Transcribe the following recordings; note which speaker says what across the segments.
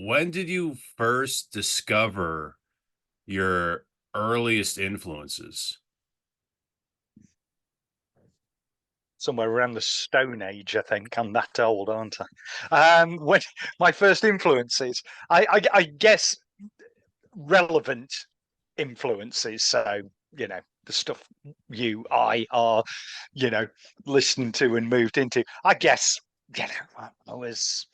Speaker 1: when did you first discover your earliest influences?
Speaker 2: Somewhere around the Stone Age, I think. I'm that old, aren't I? When my first influences, I guess relevant influences. So, the stuff I are, you know, listening to and moved into. I guess, I was.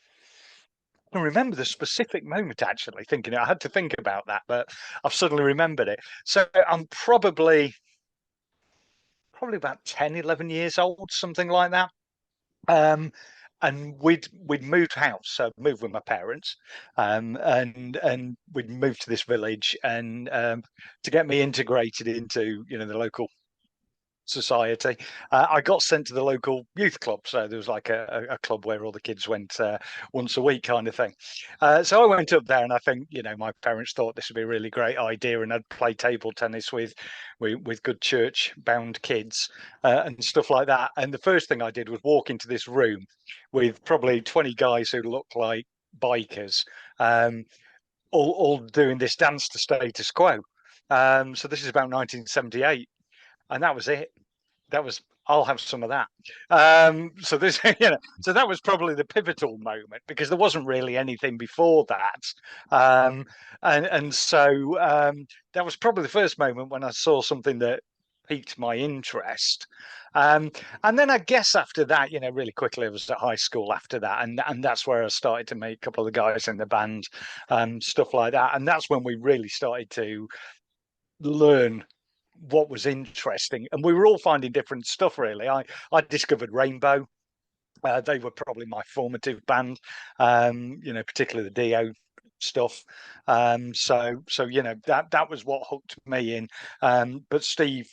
Speaker 2: I can remember the specific moment actually thinking it. I had to think about that, but I've suddenly remembered it. So I'm probably about 10, 11 years old, something like that. Um, and we'd moved house, so moved with my parents, and we'd moved to this village, and to get me integrated into the local society, I got sent to the local youth club. So there was like a club where all the kids went once a week, kind of thing. So I went up there, and I think my parents thought this would be a really great idea, and I'd play table tennis with good church bound kids and stuff like that. And the first thing I did was walk into this room with probably 20 guys who looked like bikers, all doing this dance to status quo. So this is about 1978, and that was it. That was I'll have some of that. So this, so that was probably the pivotal moment because there wasn't really anything before that, and so that was probably the first moment when I saw something that piqued my interest. Um, and then I guess after that, really quickly, I was at high school after that, and that's where I started to meet a couple of the guys in the band, stuff like that, and that's when we really started to learn what was interesting, and we were all finding different stuff. Really, I discovered Rainbow. They were probably my formative band, particularly the Dio stuff. So that was what hooked me in. But Steve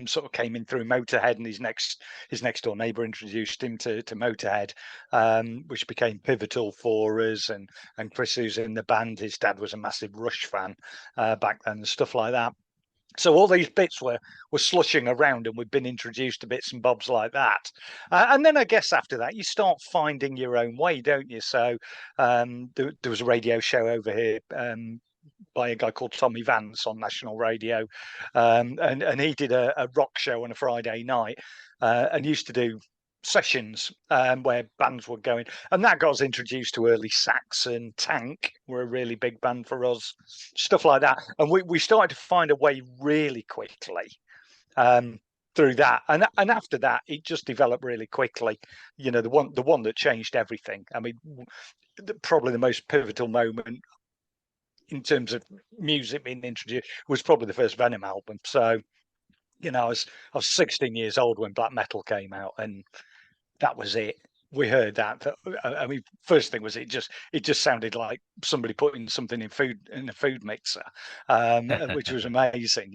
Speaker 2: sort of came in through Motorhead, and his next door neighbour introduced him to Motorhead, which became pivotal for us. And Chris, who's in the band, his dad was a massive Rush fan back then, and stuff like that. So all these bits were slushing around, and we've been introduced to bits and bobs like that. And then I guess after that, you start finding your own way, don't you? So there was a radio show over here by a guy called Tommy Vance on national radio, and he did a rock show on a Friday night, and used to do sessions where bands were going, and that got us introduced to early Saxon. Tank were a really big band for us, stuff like that, and we started to find a way really quickly through that, and after that it just developed really quickly. The one that changed everything, I mean, probably the most pivotal moment in terms of music being introduced was probably the first Venom album. So I was 16 years old when black metal came out, and that was it. We heard that. I mean, first thing was it just sounded like somebody putting something in a food mixer, which was amazing.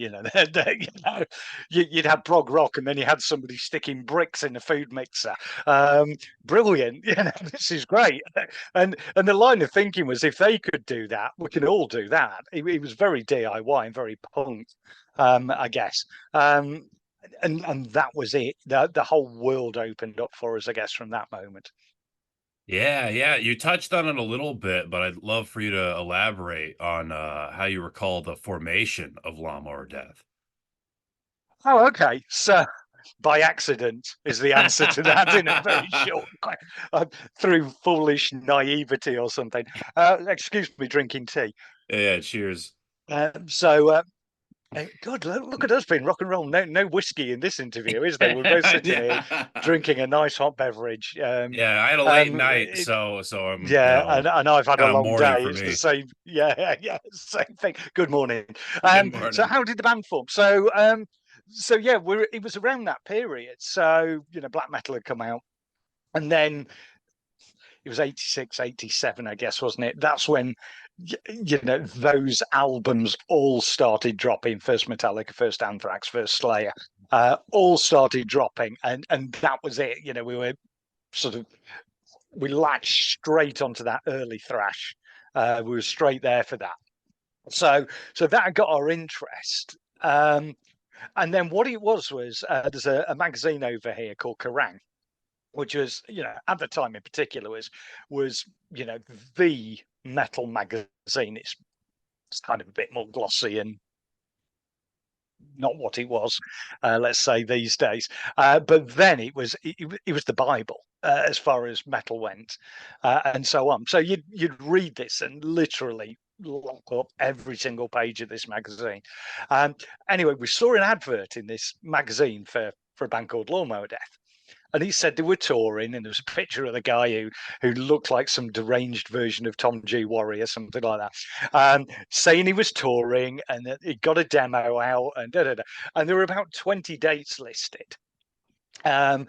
Speaker 2: You'd have prog rock, and then you had somebody sticking bricks in a food mixer. Brilliant. This is great. And the line of thinking was, if they could do that, we can all do that. It was very DIY and very punk, I guess. And that was it. The whole world opened up for us, I guess, from that moment.
Speaker 1: Yeah, yeah, you touched on it a little bit, but I'd love for you to elaborate on how you recall the formation of Lawnmower Death.
Speaker 2: Oh, okay. So by accident is the answer to that in a very short way. Through foolish naivety or something. Excuse me, drinking tea.
Speaker 1: Yeah, yeah, cheers.
Speaker 2: So God, look at us being rock and roll. No whiskey in this interview, is there? We're both sitting here
Speaker 1: Yeah.
Speaker 2: drinking a nice hot beverage.
Speaker 1: Yeah, I had a late
Speaker 2: Um,
Speaker 1: night,
Speaker 2: it,
Speaker 1: so I'm,
Speaker 2: yeah, and I've had a
Speaker 1: kind of
Speaker 2: long
Speaker 1: morning
Speaker 2: day.
Speaker 1: for
Speaker 2: It's the
Speaker 1: me.
Speaker 2: same. Yeah, yeah, same thing. Good morning.
Speaker 1: Good
Speaker 2: So
Speaker 1: morning.
Speaker 2: how did the band form? So yeah, it was around that period. So black metal had come out, and then it was 86, 87, I guess, wasn't it? That's when those albums all started dropping. First Metallica, first Anthrax, first Slayer, all started dropping, and that was it. We were sort of we latched straight onto that early thrash. We were straight there for that. So that got our interest. And then what it was there's a magazine over here called Kerrang, which was, at the time in particular, was the metal magazine. It's kind of a bit more glossy and not what it was, let's say, these days. But then it was the Bible as far as metal went, and so on. So you'd read this and literally lock up every single page of this magazine. Anyway, we saw an advert in this magazine for a band called Lawnmower Deth. And he said they were touring, and there was a picture of the guy who looked like some deranged version of Tom G. Warrior, something like that, saying he was touring and that he got a demo out, and da da da. And there were about 20 dates listed. Um,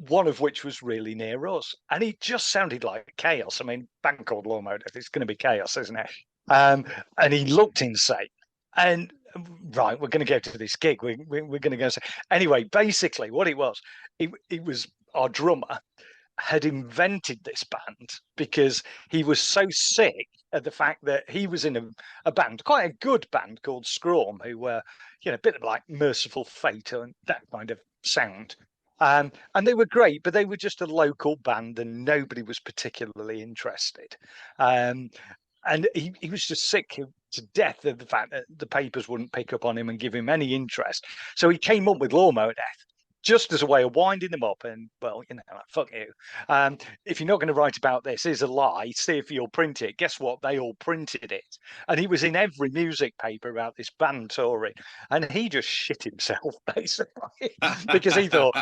Speaker 2: one of which was really near us, and it just sounded like chaos. I mean, band called Lawnmower Deth, it's going to be chaos, isn't it? And he looked insane. And right, we're going to go to this gig. We're going to go. Anyway, basically, what it was our drummer had invented this band because he was so sick at the fact that he was in a band, quite a good band called Scrawn, who were, a bit of like Merciful Fate and that kind of sound. And they were great, but they were just a local band and nobody was particularly interested. Um, and he was just sick to death of the fact that the papers wouldn't pick up on him and give him any interest. So he came up with Lawnmower Deth just as a way of winding them up. And well, like, fuck you. If you're not going to write about this, here's a lie. See if you'll print it. Guess what? They all printed it, and he was in every music paper about this band touring, and he just shit himself basically because he thought,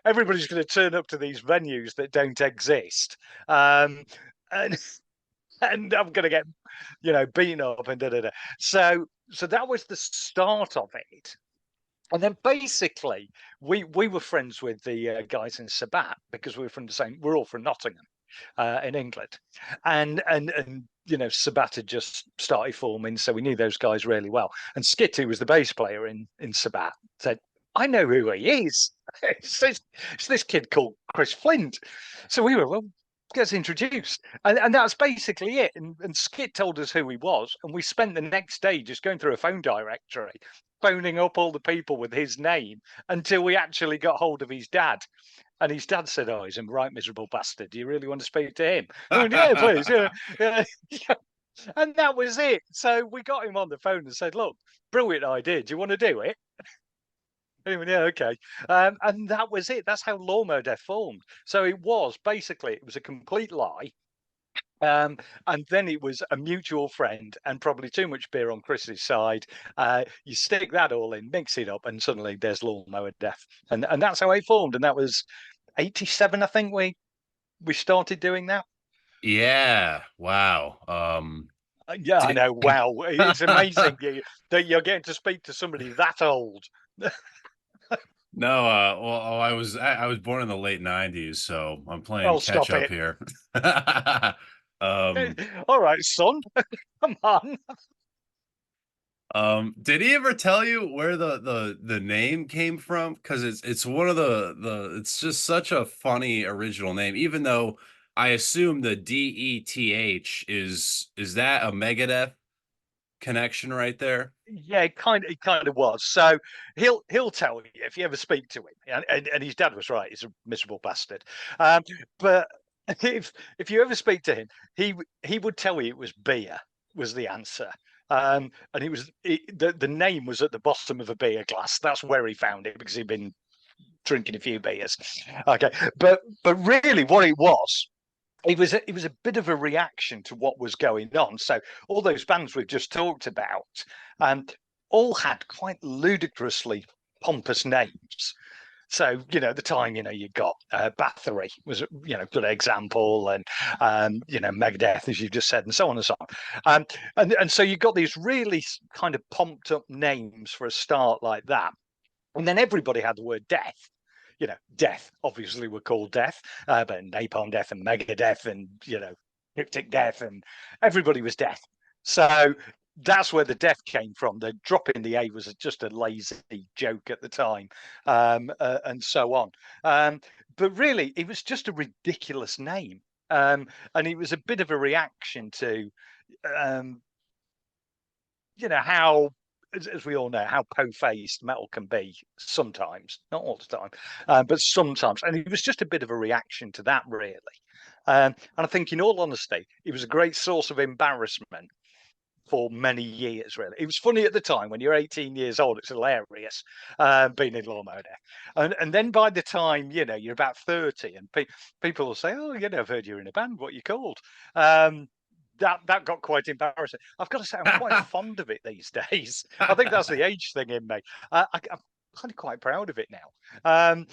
Speaker 2: everybody's going to turn up to these venues that don't exist. And and I'm going to get, beaten up and da da da. So that was the start of it. And then basically, we were friends with the guys in Sabat because we were from the same. We're all from Nottingham, in England, and Sabat had just started forming, so we knew those guys really well. And Skit, who was the bass player in Sabat, said, "I know who he is. It's this kid called Chris Flint." So we were, well, gets introduced, and that's basically it. And Skit told us who he was, and we spent the next day just going through a phone directory, phoning up all the people with his name until we actually got hold of his dad. And his dad said, "Oh, he's a right miserable bastard. Do you really want to speak to him?" I went, "Yeah, please, yeah, yeah." And that was it. So we got him on the phone and said, "Look, brilliant idea. Do you want to do it?" And he went, "Yeah, okay." And that was it. That's how Lawnmower Deth formed. So it was a complete lie. And then it was a mutual friend and probably too much beer on Chris's side. You stick that all in, mix it up, and suddenly there's Lawnmower Deth. And that's how it formed. And that was 87, I think we started doing that.
Speaker 1: Yeah. Wow.
Speaker 2: Yeah, I
Speaker 1: Did
Speaker 2: know. Wow. It's amazing that you're getting to speak to somebody that old.
Speaker 1: No, well, I was born in the late 90s, so I'm playing
Speaker 2: Oh,
Speaker 1: catch
Speaker 2: stop
Speaker 1: up
Speaker 2: it.
Speaker 1: here. Um,
Speaker 2: All right, son. Come on.
Speaker 1: did he ever tell you where the name came from? Because it's one of the it's just such a funny original name, even though I assume the DETH is that a Megadeth connection right there?
Speaker 2: Yeah, it kind of was. So he'll tell you if you ever speak to him, and his dad was right. He's a miserable bastard. But if you ever speak to him, he would tell you it was beer was the answer. And the name was at the bottom of a beer glass. That's where he found it because he'd been drinking a few beers. Okay, but really, what it was a bit of a reaction to what was going on. So all those bands we've just talked about, um, all had quite ludicrously pompous names. So at the time, you got Bathory was good example, and Megadeth, as you just said, and so on and so on. And so you got these really kind of pumped up names for a start like that, and then everybody had the word death. Death obviously were called Death, but Napalm Death and Megadeth and Cryptic Death and everybody was Death. So that's where the death came from. The drop in the A was just a lazy joke at the time, and so on. But really, it was just a ridiculous name, and it was a bit of a reaction to, um, how as we all know, how po-faced metal can be sometimes, not all the time, but sometimes. And it was just a bit of a reaction to that, really. And I think, in all honesty, it was a great source of embarrassment for many years, really. It was funny at the time. When you're 18 years old, it's hilarious, being in Lawnmower Deth. And then by the time, you're about 30, and people will say, "Oh, I've heard you're in a band. What are you called?" Um, that got quite embarrassing. I've got to say, I'm quite fond of it these days. I think that's the age thing in me. I'm kind of quite proud of it now. And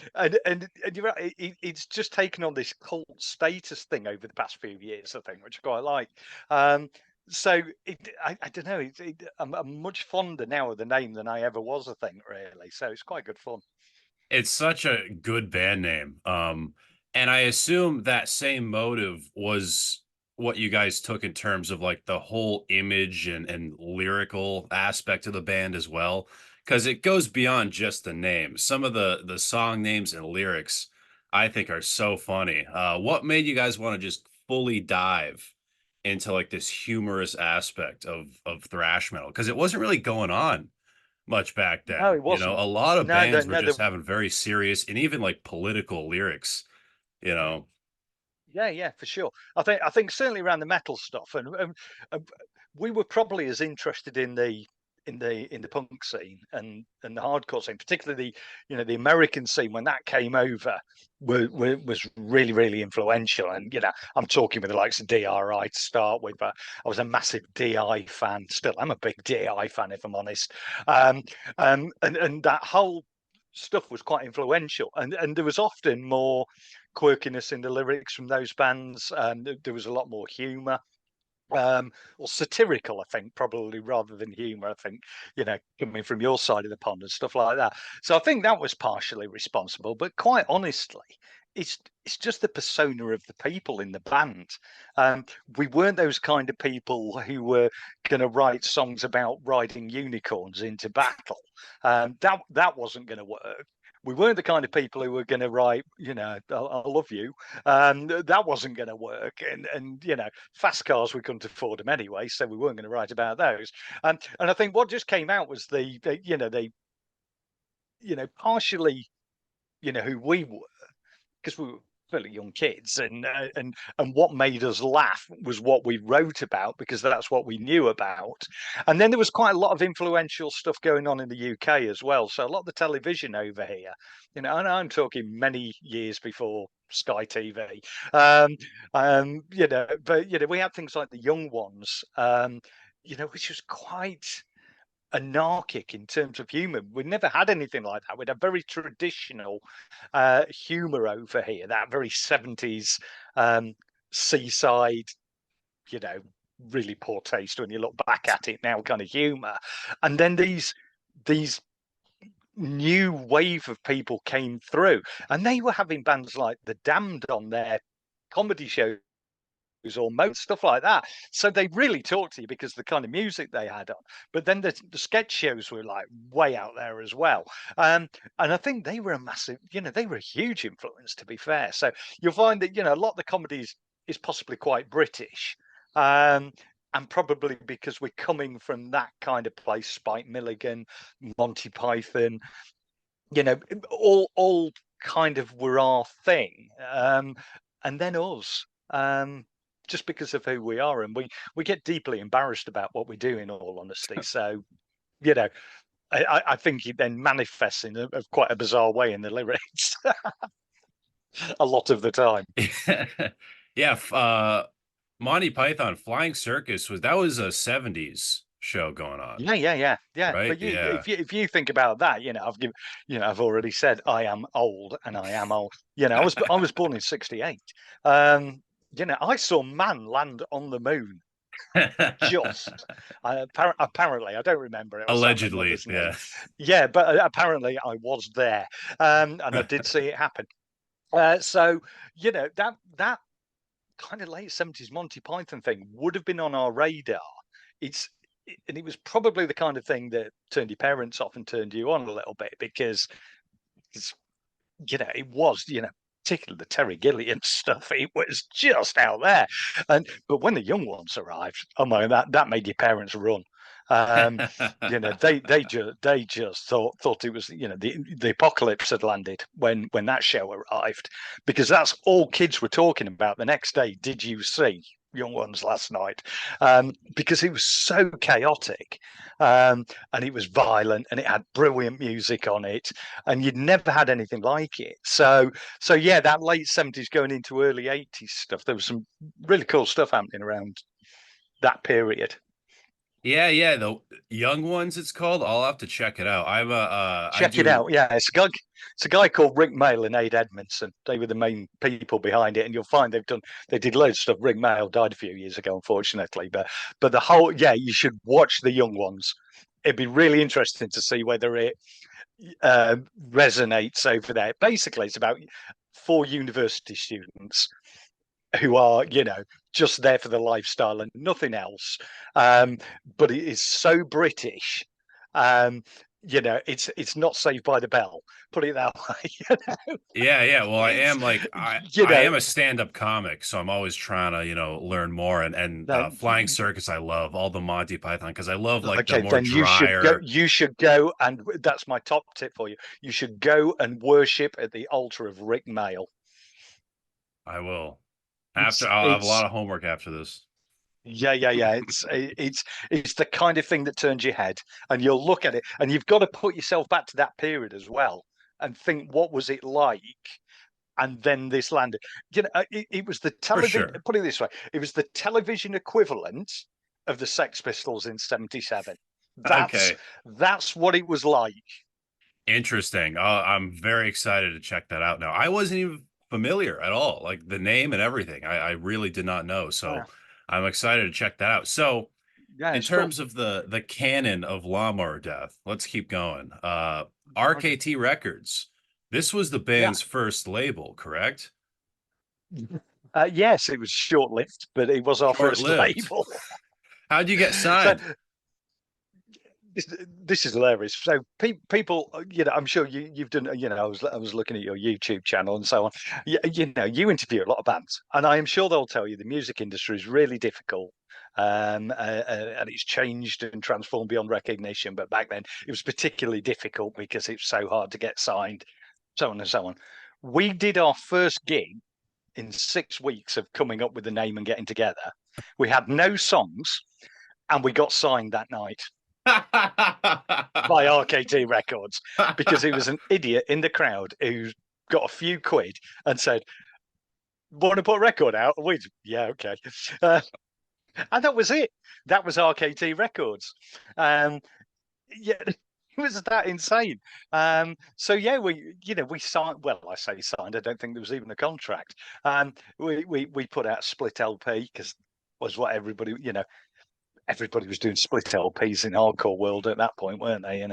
Speaker 2: you're right, it's just taken on this cult status thing over the past few years, I think, which I quite like. Um, so I don't know. I'm much fonder now of the name than I ever was, I think, really. So it's quite good fun.
Speaker 1: It's such a good band name. And I assume that same motive was what you guys took in terms of like the whole image and lyrical aspect of the band as well, because it goes beyond just the name. Some of the song names and lyrics I think are so funny. What made you guys want to just fully dive into like this humorous aspect of thrash metal? Because it wasn't really going on much back
Speaker 2: No,
Speaker 1: then.
Speaker 2: it
Speaker 1: You know,
Speaker 2: wasn't.
Speaker 1: a lot of
Speaker 2: No,
Speaker 1: bands were
Speaker 2: no,
Speaker 1: just having very serious and even like political lyrics, you know.
Speaker 2: yeah, yeah, for sure. I think certainly around the metal stuff, and we were probably as interested in the punk scene and the hardcore scene, particularly the American scene when that came over, was really really influential. And I'm talking with the likes of DRI to start with. I was a massive DI fan. Still, I'm a big DI fan, if I'm honest. Um, and that whole stuff was quite influential, and there was often more quirkiness in the lyrics from those bands. There was a lot more humour, or satirical, I think, probably, rather than humour. I think, coming from your side of the pond and stuff like that. So I think that was partially responsible. But quite honestly, it's just the persona of the people in the band. Um, we weren't those kind of people who were going to write songs about riding unicorns into battle. That wasn't going to work. We weren't the kind of people who were going to write, I love you. That wasn't going to work. And fast cars, we couldn't afford them anyway, so we weren't going to write about those. And I think what just came out was partially, who we were, because we were fairly young kids, and what made us laugh was what we wrote about, because that's what we knew about. And then there was quite a lot of influential stuff going on in the UK as well. So a lot of the television over here, and I'm talking many years before Sky TV. But we had things like the Young Ones, which was quite anarchic in terms of humour. We never had anything like that. We had a very traditional humour over here, that very 70s seaside, you know, really poor taste when you look back at it now kind of humour. And then these new wave of people came through, and they were having bands like The Damned on their comedy shows or most stuff like that. So they really talked to you because of the kind of music they had on. But then the sketch shows were like way out there as well. And I think they were a massive, they were a huge influence, to be fair. So you'll find that, a lot of the comedies is possibly quite British. And probably because we're coming from that kind of place, Spike Milligan, Monty Python, all kind of were our thing. And then us. Just because of who we are, and we get deeply embarrassed about what we do, in all honesty. So, you know, I think it then manifests in quite a bizarre way in the lyrics a lot of the time.
Speaker 1: Yeah, Monty Python Flying Circus was a 70s show going on,
Speaker 2: Yeah, yeah, yeah, yeah.
Speaker 1: right?
Speaker 2: But
Speaker 1: Yeah.
Speaker 2: if you think about that, I've already said I am old, and I am old. I was born in '68. I saw man land on the moon. Just apparently, I don't remember it. I sat on my
Speaker 1: Allegedly,
Speaker 2: mother's knee.
Speaker 1: yeah.
Speaker 2: Yeah, but apparently I was there, and I did see it happen. So that kind of late '70s Monty Python thing would have been on our radar. It's and it was probably the kind of thing that turned your parents off and turned you on a little bit, because it's, it was, particularly the Terry Gilliam stuff. It was just out there. But when the Young Ones arrived, oh my, that made your parents run. Um, they just thought it was, the apocalypse had landed when that show arrived, because that's all kids were talking about the next day. Did you see Young Ones last night? Because it was so chaotic, and it was violent, and it had brilliant music on it, and you'd never had anything like it. So yeah, that late 70s going into early 80s stuff, there was some really cool stuff happening around that period.
Speaker 1: Yeah, yeah, the Young Ones it's called. I'll have to check it out. I
Speaker 2: Check it
Speaker 1: do.
Speaker 2: out. Yeah, it's a guy called Rick Mail and Aid Edmondson. They were the main people behind it, and you'll find they did loads of stuff. Rick Mail died a few years ago, unfortunately, but the whole, yeah, you should watch the Young Ones. It'd be really interesting to see whether it resonates over there. Basically, it's about four university students who are, just there for the lifestyle and nothing else. Um, but it is so British. Um, it's not Saved by the Bell. Put it that way.
Speaker 1: Yeah, yeah. Well, I
Speaker 2: It's
Speaker 1: am like
Speaker 2: you
Speaker 1: I
Speaker 2: know
Speaker 1: am a stand-up comic, so I'm always trying to, learn more and
Speaker 2: no,
Speaker 1: Flying Circus I love, all the Monty Python because I love like the
Speaker 2: okay,
Speaker 1: more
Speaker 2: then you should go.
Speaker 1: drier.
Speaker 2: You should go, and that's my top tip for you. You should go and worship at the altar of Rick Mail.
Speaker 1: I will. After
Speaker 2: It's
Speaker 1: I'll have a lot
Speaker 2: it's
Speaker 1: of homework after this.
Speaker 2: Yeah. It's the kind of thing that turns your head, and you'll look at it, and you've got to put yourself back to that period as well, and think, what was it like? And then this landed. It was the
Speaker 1: For
Speaker 2: television.
Speaker 1: sure.
Speaker 2: Put it this way: it was the television equivalent of the Sex Pistols in '77. That's
Speaker 1: Okay.
Speaker 2: that's what it was like.
Speaker 1: Interesting. I'm very excited to check that out now. I wasn't even familiar at all, like the name and everything. I really did not know. So
Speaker 2: Yeah,
Speaker 1: I'm excited to check that out. So
Speaker 2: yeah,
Speaker 1: in
Speaker 2: it's cool.
Speaker 1: terms of the canon of Lawnmower Death, let's keep going.
Speaker 2: Okay.
Speaker 1: RKT Records. This was the
Speaker 2: Yeah.
Speaker 1: band's first label, correct?
Speaker 2: Yes, it was short lived, but it was our first
Speaker 1: Short-lived.
Speaker 2: label.
Speaker 1: How'd you get
Speaker 2: So
Speaker 1: signed?
Speaker 2: this is hilarious. So people, I'm sure you've done. I was looking at your YouTube channel and so on. You interview a lot of bands, and I am sure they'll tell you the music industry is really difficult. And it's changed and transformed beyond recognition. But back then, it was particularly difficult because it's so hard to get signed, so on and so on. We did our first gig in 6 weeks of coming up with the name and getting together. We had no songs, and we got signed that night by RKT Records because he was an idiot in the crowd who got a few quid and said, "Want to put a record out?" We, yeah, okay, uh, and that was it. That was RKT Records. Um, yeah, it was that insane. So yeah, we signed. Well, I say signed. I don't think there was even a contract. We put out a split LP because was what everybody was doing split LPs in hardcore world at that point, weren't they?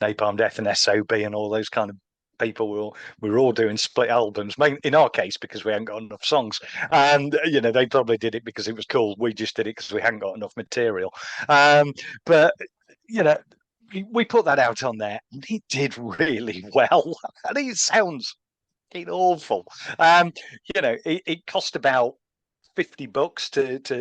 Speaker 2: Napalm Death and SOB and all those kind of people we were all doing split albums. In our case, because we hadn't got enough songs, and they probably did it because it was cool. We just did it because we hadn't got enough material. But you know. We put that out on there, and it did really well. And it sounds awful. It cost about $50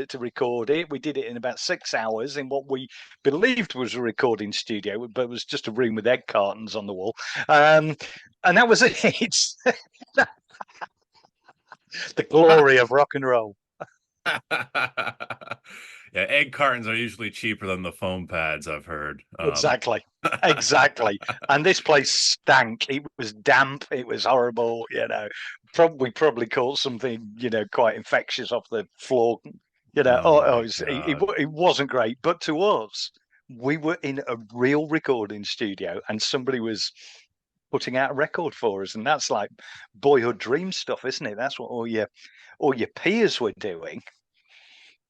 Speaker 2: to record it. We did it in about 6 hours in what we believed was a recording studio, but it was just a room with egg cartons on the wall. And that was it. The glory of rock and roll.
Speaker 1: Yeah, egg cartons are usually cheaper than the foam pads, I've heard.
Speaker 2: Exactly. Exactly. And this place stank. It was damp. It was horrible. Probably caught something, quite infectious off the floor.
Speaker 1: Oh my
Speaker 2: It wasn't great. But to us, we were in a real recording studio and somebody was putting out a record for us. And that's like boyhood dream stuff, isn't it? That's what all your peers were doing.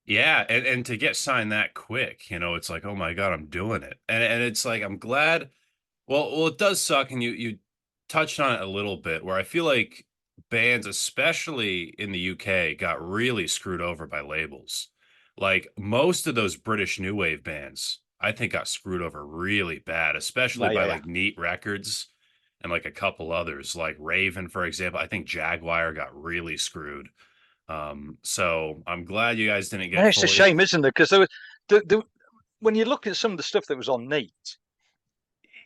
Speaker 1: Yeah, and to get signed that quick, it's like, oh my God, I'm doing it. And it's like I'm glad. Well, it does suck, and you touched on it a little bit, where I feel like bands, especially in the UK, got really screwed over by labels. Like most of those British new wave bands, I think got screwed over really bad, especially
Speaker 2: Yeah,
Speaker 1: by
Speaker 2: yeah, yeah.
Speaker 1: like Neat Records and like a couple others, like Raven, for example. I think Jaguar got really screwed. So I'm glad you guys didn't
Speaker 2: And
Speaker 1: get
Speaker 2: it's a
Speaker 1: fully.
Speaker 2: shame, isn't it? Because there was when you look at some of the stuff that was on Neat,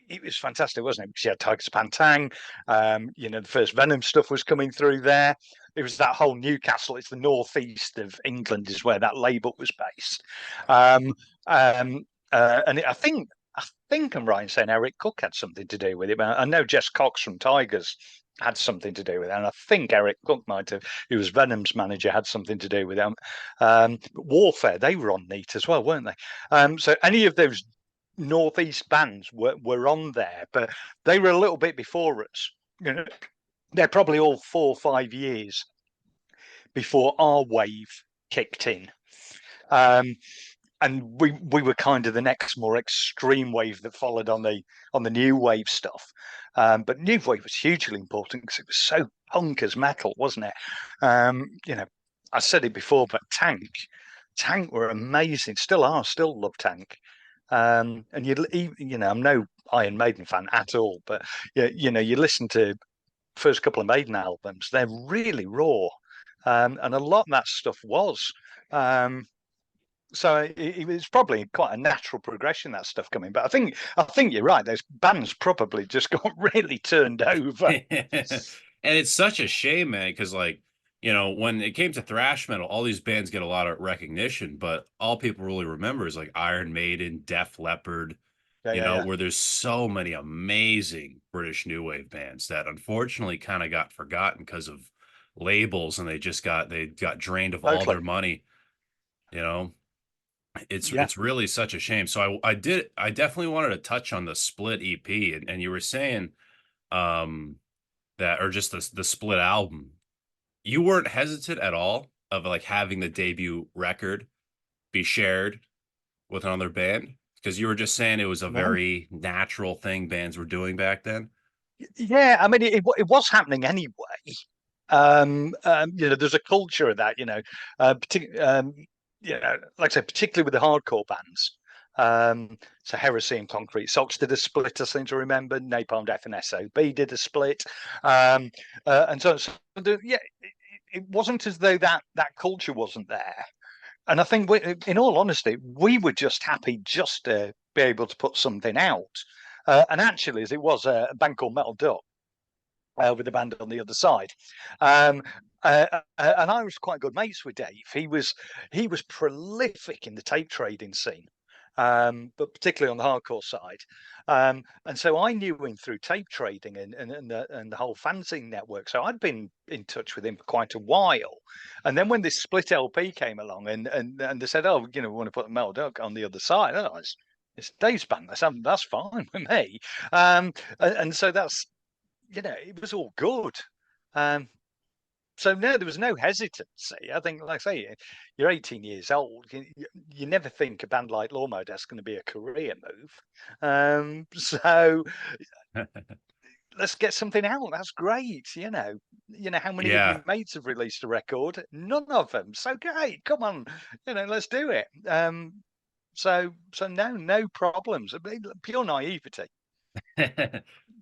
Speaker 2: it was fantastic, wasn't it? Because you had Tigers Pantang, the first Venom stuff was coming through there. It was that whole Newcastle. It's the northeast of England, is where that label was based. Um, and I think I'm right in saying Eric Cook had something to do with it. But I know Jess Cox from Tigers had something to do with it, and I think Eric Cook might have, who was Venom's manager, had something to do with it. Warfare, they were on Neat as well, weren't they? So any of those northeast bands were on there, but they were a little bit before us. You know, they're probably all 4 or 5 years before our wave kicked in. Um, and we were kind of the next more extreme wave that followed on the new wave stuff. But new wave was hugely important because it was so punk as metal, wasn't it? I said it before, but Tank were amazing. Still are. Still love Tank. And I'm no Iron Maiden fan at all, but you listen to first couple of Maiden albums, they're really raw, and a lot of that stuff was. So it was probably quite a natural progression, that stuff coming. But I think you're right. Those bands probably just got really turned over.
Speaker 1: And it's such a shame, man, because like, when it came to thrash metal, all these bands get a lot of recognition, but all people really remember is like Iron Maiden, Def Leppard,
Speaker 2: Yeah, yeah, yeah.
Speaker 1: where there's so many amazing British new wave bands that unfortunately kind of got forgotten because of labels, and they got drained of all
Speaker 2: Totally.
Speaker 1: their money, you know. It's
Speaker 2: Yeah.
Speaker 1: it's really such a shame. So I definitely wanted to touch on the split EP, and you were saying um that, or just the split album. You weren't hesitant at all of like having the debut record be shared with another band, because you were just saying it was a
Speaker 2: No.
Speaker 1: very natural thing bands were doing back then.
Speaker 2: Yeah. I mean, it was happening anyway. There's a culture of that. Like I said, particularly with the hardcore bands. So Heresy and Concrete Socks did a split, I seem to remember. Napalm Death and SOB did a split. And so yeah, it wasn't as though that culture wasn't there. And I think, in all honesty, we were just happy just to be able to put something out. And actually, as it was a band called Metal Duck, with the band on the other side. Um, and I was quite good mates with Dave. He was prolific in the tape trading scene, but particularly on the hardcore side. And so I knew him through tape trading and the whole fanzine network. So I'd been in touch with him for quite a while. And then when this split LP came along, and they said, "Oh, we want to put the Metal Duck on the other side." Oh, it's Dave's band. That's fine with me. And so it was all good. Um, so no, there was no hesitancy. I think, like I say, you're 18 years old. You never think a band like Lawnmower Deth's going to be a career move. So let's get something out. That's great. How many of
Speaker 1: Yeah.
Speaker 2: your mates have released a record? None of them. So great. Come on, let's do it. So no problems. Pure naivety,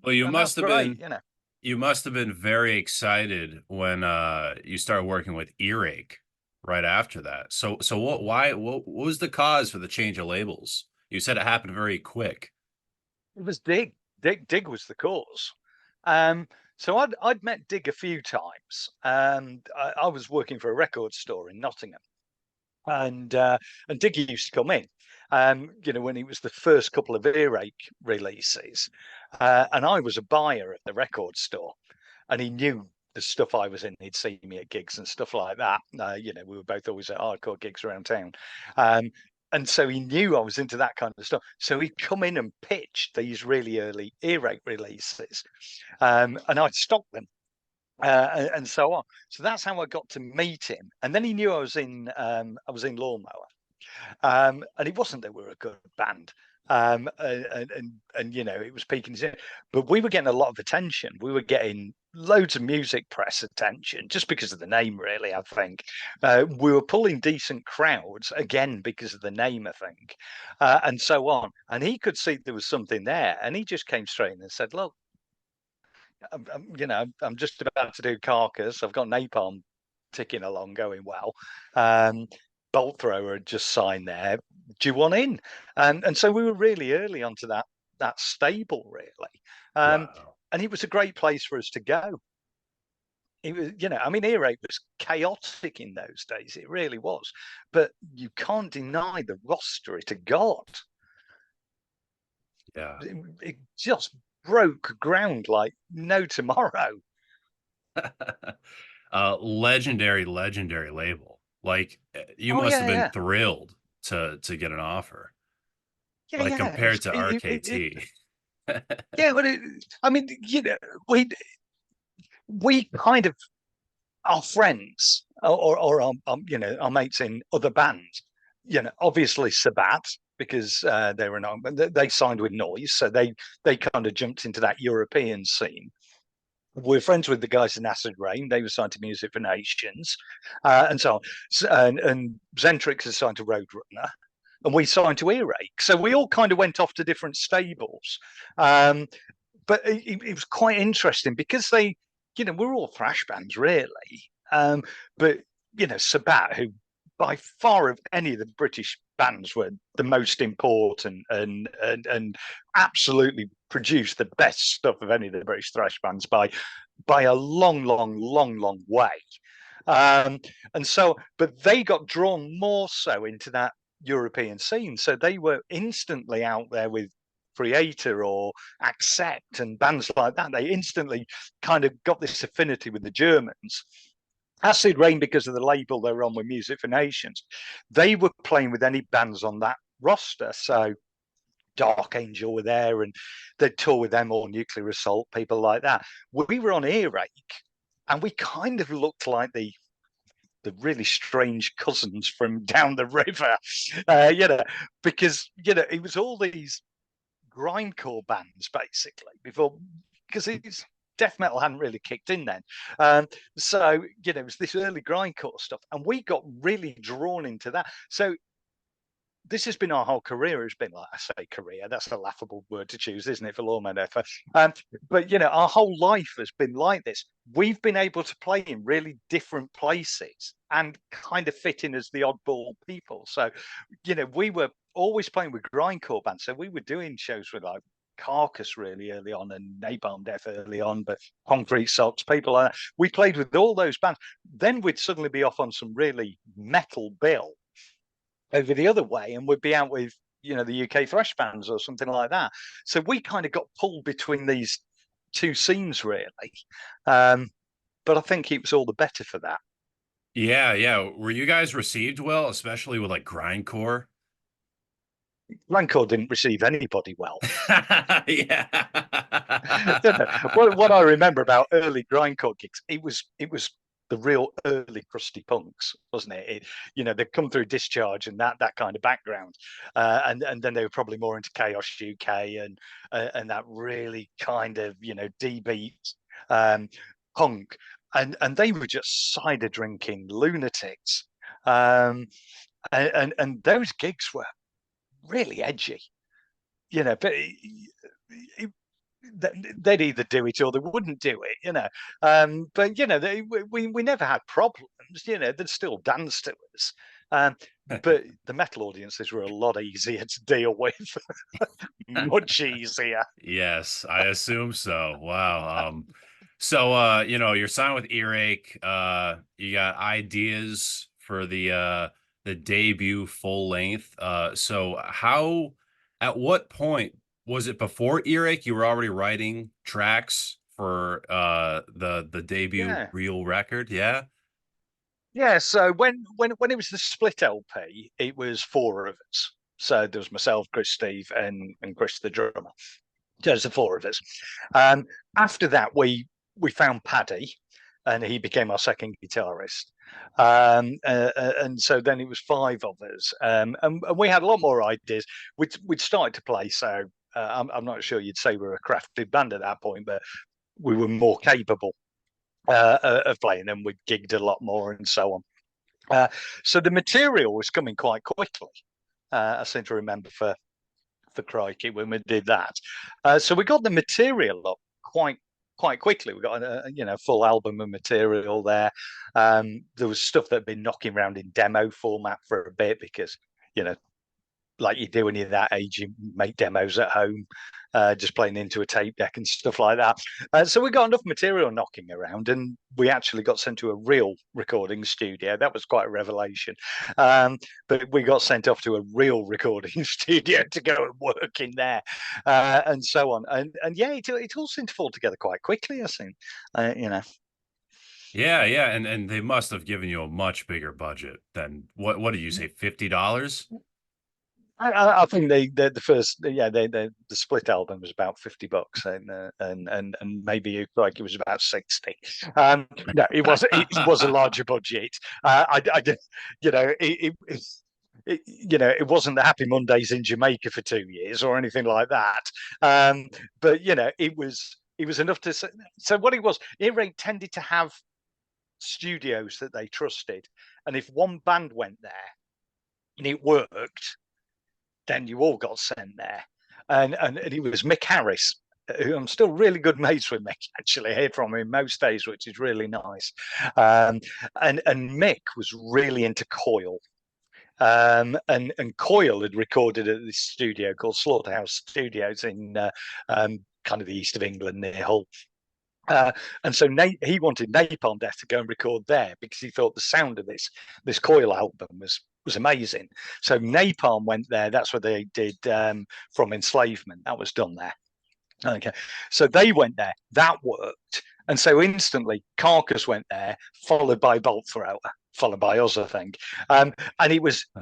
Speaker 1: Well, you
Speaker 2: and that's
Speaker 1: must have
Speaker 2: great.
Speaker 1: been you must have been very excited when you started working with Earache right after that. So what was the cause for the change of labels? You said it happened very quick.
Speaker 2: It was Dig. Dig was the cause. So I'd met Dig a few times. I was working for a record store in Nottingham, and Dig used to come in. When it was the first couple of Earache releases, and I was a buyer at the record store, and he knew the stuff I was in. He'd seen me at gigs and stuff like that. We were both always at hardcore gigs around town. Um, and so he knew I was into that kind of stuff. So he'd come in and pitch these really early Earache releases, and I'd stock them, and so on. So that's how I got to meet him. And then he knew I was in Lawnmower, and it wasn't that we were a good band. It was peaking, but we were getting a lot of attention. We were getting loads of music press attention just because of the name, really. I think we were pulling decent crowds again because of the name, I think, and so on. And he could see there was something there, and he just came straight in and said, "Look, I'm just about to do Carcass. I've got Napalm ticking along, going well. Bolt Thrower had just signed there. do you want in? And so we were really early onto that stable, really. Um,
Speaker 1: Wow.
Speaker 2: and it was a great place for us to go. It was, I mean, earache was chaotic in those days. It really was. But you can't deny the roster it had got.
Speaker 1: Yeah.
Speaker 2: It just broke ground like no tomorrow.
Speaker 1: Legendary label. Like you
Speaker 2: Oh
Speaker 1: must have
Speaker 2: yeah,
Speaker 1: been
Speaker 2: yeah,
Speaker 1: thrilled to get an offer.
Speaker 2: yeah,
Speaker 1: Like
Speaker 2: yeah.
Speaker 1: compared to RKT.
Speaker 2: Yeah, but I mean, we kind of our friends or our, our mates in other bands, obviously Sabat because they were not, they signed with Noise, so they kind of jumped into that European scene. We're friends with the guys in Acid Rain. They were signed to Music for Nations, and so on. And Zentrix is signed to Roadrunner, and we signed to Earache. So we all kind of went off to different stables. Um, but it was quite interesting because they, we're all thrash bands really. But Sabat, who by far of any of the British bands were the most important and absolutely produced the best stuff of any of the British thrash bands by a long way. Um, and so, but they got drawn more so into that European scene. So they were instantly out there with Creator or Accept and bands like that. They instantly kind of got this affinity with the Germans. Acid Rain, because of the label they were on with Music for Nations, they were playing with any bands on that roster. So Dark Angel were there and they'd tour with them or Nuclear Assault, people like that. We were on Earache and we kind of looked like the really strange cousins from down the river, because it was all these grindcore bands basically before, because it's death metal hadn't really kicked in then. So it was this early grindcore stuff, and we got really drawn into that. So this has been our whole career. Has been, like I say, career. That's a laughable word to choose, isn't it, for Lawnmower Deth? But our whole life has been like this. We've been able to play in really different places and kind of fit in as the oddball people. So, we were always playing with grindcore bands. So we were doing shows with like Carcass really early on and Napalm Death early on, but Concrete Socks, people like that. We played with all those bands. Then we'd suddenly be off on some really metal bill over the other way, and we'd be out with the UK thrash bands or something like that. So we kind of got pulled between these two scenes really, but I think it was all the better for that.
Speaker 1: Yeah, yeah. Were you guys received well, especially with like grindcore?
Speaker 2: Rancor didn't receive anybody well.
Speaker 1: Yeah.
Speaker 2: what I remember about early grindcore gigs, it was the real early crusty punks, wasn't it? They'd come through Discharge and that kind of background, and then they were probably more into Chaos UK and that really kind of D beat um, punk, and they were just cider drinking lunatics, and those gigs were really edgy, but they'd either do it or they wouldn't do it. But we never had problems. They'd still dance to us. But the metal audiences were a lot easier to deal with, much easier.
Speaker 1: Yes, I assume so. Wow. So you're signed with Earache. You got ideas for the debut full length. So how at what point was it before Earache you were already writing tracks for the debut
Speaker 2: Yeah,
Speaker 1: real record? Yeah.
Speaker 2: yeah. So when it was the split LP, it was four of us. So there was myself, Chris, Steve, and Chris the drummer. There's the four of us. Um, After that, we found Paddy, and he became our second guitarist. And so then it was five of us, and we had a lot more ideas. We'd started to play, so I'm not sure you'd say we were a crafted band at that point, but we were more capable of playing, and we gigged a lot more, and so on. So the material was coming quite quickly. I seem to remember for Crikey when we did that. So we got the material up quite quickly. We got a full album of material there. There was stuff that had been knocking around in demo format for a bit because you know like you do when you're that age, you make demos at home, just playing into a tape deck and stuff like that. So we got enough material knocking around, and we actually got sent to a real recording studio. That was quite a revelation. But we got sent off to a real recording studio to go and work in there, and so on. And yeah, it all seemed to fall together quite quickly, I think. You know.
Speaker 1: Yeah, yeah, and they must have given you a much bigger budget than what did you say, $50?
Speaker 2: I think the first the split album was about $50, and maybe like it was about 60. No, it was a larger budget. I did, you know it wasn't the Happy Mondays in Jamaica for 2 years or anything like that. But it was enough to say. So what it was, Earache tended to have studios that they trusted, and if one band went there and it worked, then you all got sent there. And it was Mick Harris, who I'm still really good mates with Mick, actually. I hear from him most days, which is really nice. Um, and Mick was really into Coil. And Coil had recorded at this studio called Slaughterhouse Studios in kind of the east of England near Hull. And so he wanted Napalm Death to go and record there because he thought the sound of this Coil album was amazing. So Napalm went there. That's where they did From Enslavement. That was done there. Okay, so they went there. That worked, and so instantly Carcass went there, followed by Bolt Thrower, followed by us, I think. And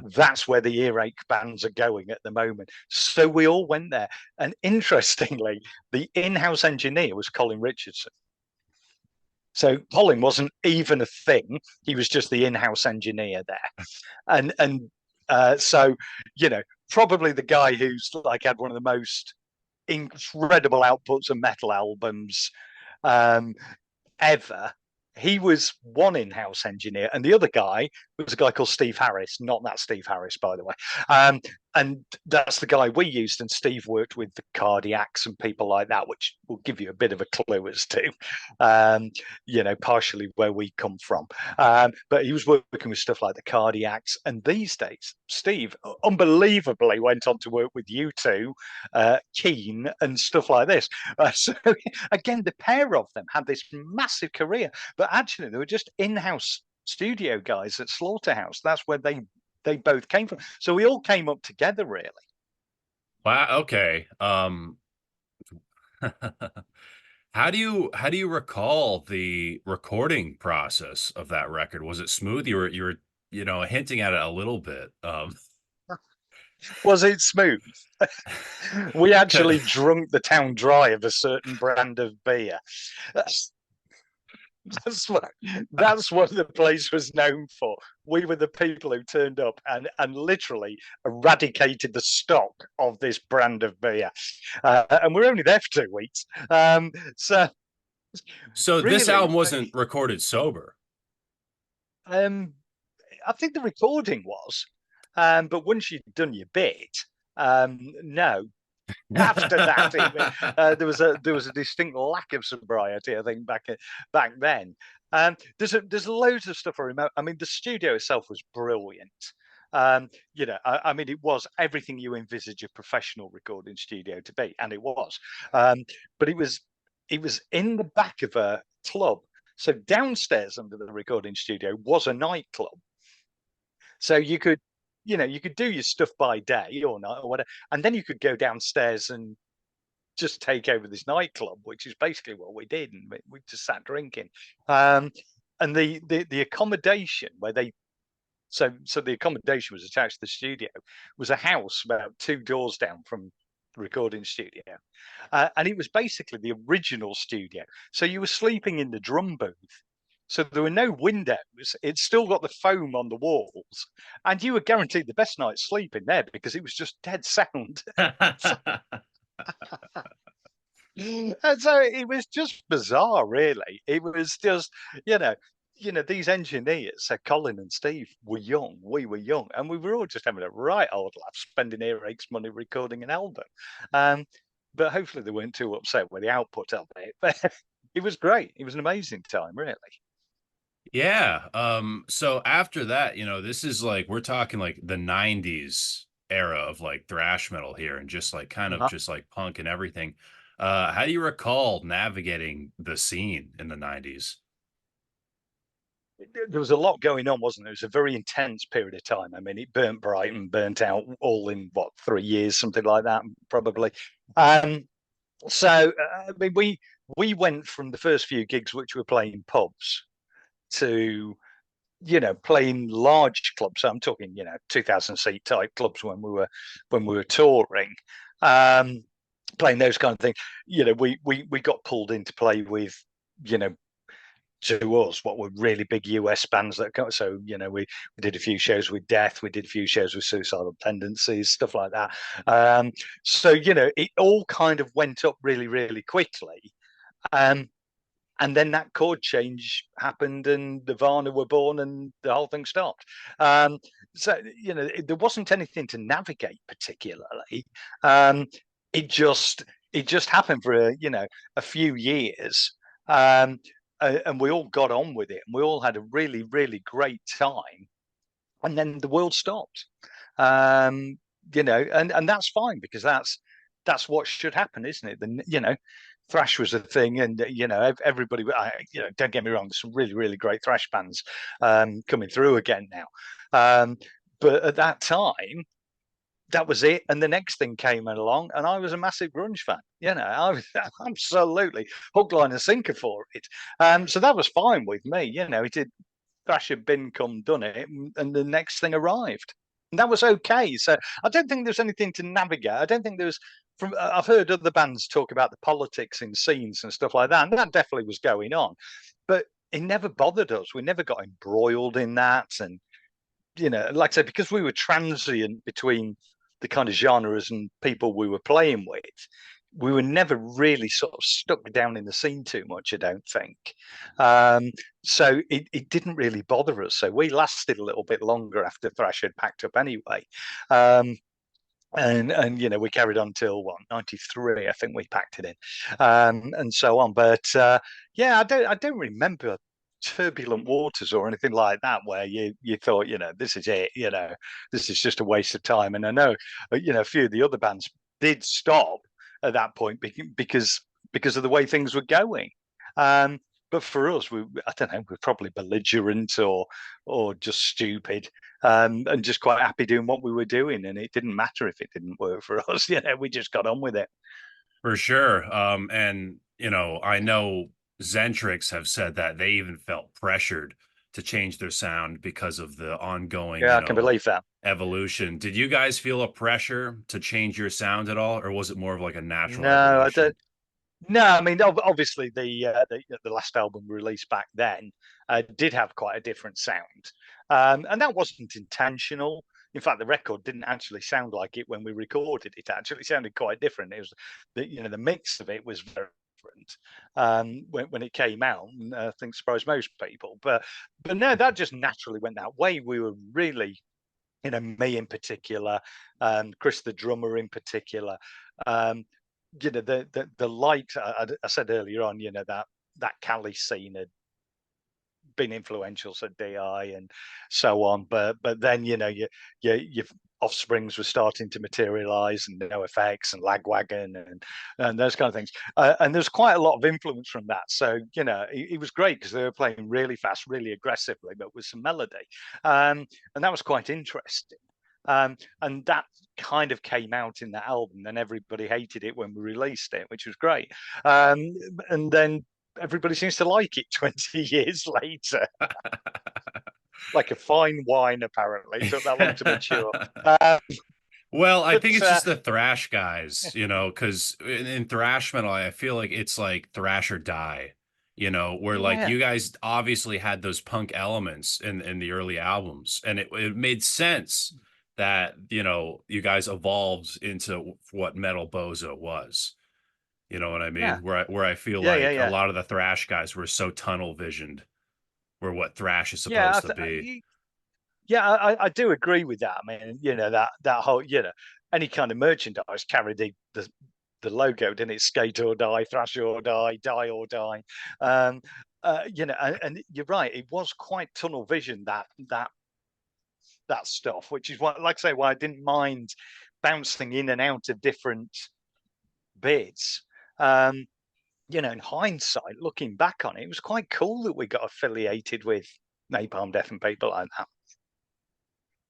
Speaker 2: that's where the earache bands are going at the moment. So we all went there, and interestingly, the in-house engineer was Colin Richardson. So Colin wasn't even a thing; he was just the in-house engineer there, and so probably the guy who's like had one of the most incredible outputs of metal albums ever. He was one in-house engineer, and the other guy was a guy called Steve Harris. Not that Steve Harris, by the way. And that's the guy we used. And Steve worked with the Cardiacs and people like that, which will give you a bit of a clue as to, partially where we come from. But he was working with stuff like the Cardiacs. And these days, Steve unbelievably went on to work with U2, Keen, and stuff like this. So again, the pair of them had this massive career, but actually they were just in-house studio guys at Slaughterhouse. That's where they both came from. So we all came up together, really.
Speaker 1: Wow, okay. How do you recall the recording process of that record? Was it smooth? You were hinting at it a little bit.
Speaker 2: Was it smooth? We actually drunk the town dry of a certain brand of beer. That's what the place was known for. We were the people who turned up and literally eradicated the stock of this brand of beer, and we're only there for 2 weeks.
Speaker 1: So this
Speaker 2: Really,
Speaker 1: album wasn't recorded sober.
Speaker 2: I think the recording was, but once you'd done your bit, no. After that, there was a distinct lack of sobriety, I think, back then. There's loads of stuff I remember. I mean, the studio itself was brilliant. I mean, it was everything you envisage a professional recording studio to be, and it was. But it was in the back of a club. So downstairs under the recording studio was a nightclub. So you could do your stuff by day or night or whatever, and then you could go downstairs and just take over this nightclub, which is basically what we did, and we just sat drinking. And the accommodation where so the accommodation was attached to the studio was a house about 2 doors down from the recording studio, and it was basically the original studio. So you were sleeping in the drum booth. So there were no windows. It still got the foam on the walls, and you were guaranteed the best night's sleep in there because it was just dead sound. And so it was just bizarre, really. It was just, you know, these engineers, so Colin and Steve were young, we were young, and we were all just having a right old laugh, spending earaches money recording an album. But hopefully they weren't too upset with the output of it. But it was great. It was an amazing time, really.
Speaker 1: Yeah. So after that, this is like we're talking like the 90s era of like thrash metal here and just like kind of
Speaker 2: Uh-huh.
Speaker 1: just like punk and everything. How do you recall navigating the scene in the 90s?
Speaker 2: There was a lot going on, wasn't there? It was a very intense period of time. I mean, it burnt bright and burnt out all in what, 3 years, something like that, probably. Um, I mean, we went from the first few gigs, which were playing pubs, to playing large clubs. So I'm talking 2,000 seat type clubs when we were touring, um, playing those kind of things. We got pulled in to play with you know to us what were really big US bands that got. So we did a few shows with Death, we did a few shows with Suicidal Tendencies, stuff like that. So it all kind of went up really really quickly. um and then that chord change happened and the Varna were born and the whole thing stopped. So there wasn't anything to navigate particularly. um it just it just happened for a few years. um and we all got on with it and we all had a really really great time, and then the world stopped. um and that's fine, because that's what should happen, isn't it? Thrash was a thing, and everybody. Don't get me wrong. There's some really, really great thrash bands coming through again now, um, but at that time, that was it. And the next thing came along, and I was a massive grunge fan. I was absolutely hook, line, and sinker for it. So that was fine with me. It did. Thrash had been, come, done it, and the next thing arrived. And that was okay. So I don't think there's anything to navigate. I don't think there's from I've heard other bands talk about the politics in scenes and stuff like that, and that definitely was going on. But it never bothered us. We never got embroiled in that. And like I said, because we were transient between the kind of genres and people we were playing with, we were never really sort of stuck down in the scene too much, I don't think. Um, so it didn't really bother us. So we lasted a little bit longer after Thrash had packed up anyway. Um, and we carried on till what, 93, I think we packed it in, and so on. But yeah, I don't remember turbulent waters or anything like that where you thought, this is it, this is just a waste of time. And I know a few of the other bands did stop at that point because of the way things were going. um but for us, I don't know, we're probably belligerent or just stupid, and just quite happy doing what we were doing. And it didn't matter if it didn't work for us. We just got on with it.
Speaker 1: For sure. And I know Zentrix have said that they even felt pressured to change their sound because of the ongoing,
Speaker 2: Yeah, I can believe that.
Speaker 1: evolution. Did you guys feel a pressure to change your sound at all, or was it more of like a natural
Speaker 2: No, I
Speaker 1: evolution?
Speaker 2: don't. No, I mean, obviously the last album released back then did have quite a different sound, and that wasn't intentional. In fact, the record didn't actually sound like it when we recorded it. Actually, sounded quite different. It was the mix of it was very different when it came out, and I think surprised most people. But no, that just naturally went that way. We were really, me in particular, Chris the drummer in particular. Um, the light I said earlier on, that Cali scene had been influential, so DI and so on. But then your offsprings were starting to materialize, and no effects and lagwagon and those kind of things. And there's quite a lot of influence from that. So it was great because they were playing really fast, really aggressively, but with some melody, and that was quite interesting. And that kind of came out in the album, and everybody hated it when we released it, which was great. And then everybody seems to like it 20 years later, like a fine wine. Apparently, it took that long to mature.
Speaker 1: Well, I think
Speaker 2: But
Speaker 1: it's just the thrash guys, because in thrash metal, I feel like it's like thrash or die, where like
Speaker 2: yeah,
Speaker 1: you guys obviously had those punk elements in the early albums, and it made sense that, you guys evolved into what Metal Bozo was. You know what I
Speaker 2: yeah,
Speaker 1: mean? Where I feel
Speaker 2: yeah, yeah,
Speaker 1: like a
Speaker 2: yeah,
Speaker 1: lot of the thrash guys were so tunnel visioned, where what thrash is
Speaker 2: yeah.
Speaker 1: supposed to be.
Speaker 2: Yeah, I do agree with that. I mean, that whole, any kind of merchandise carried the logo, didn't it? Skate or die, thrash or die or die. And you're right. It was quite tunnel vision, that that stuff, which is what, like I say, why I didn't mind bouncing in and out of different bits. Um, in hindsight, looking back on it, it was quite cool that we got affiliated with Napalm Death and people like that.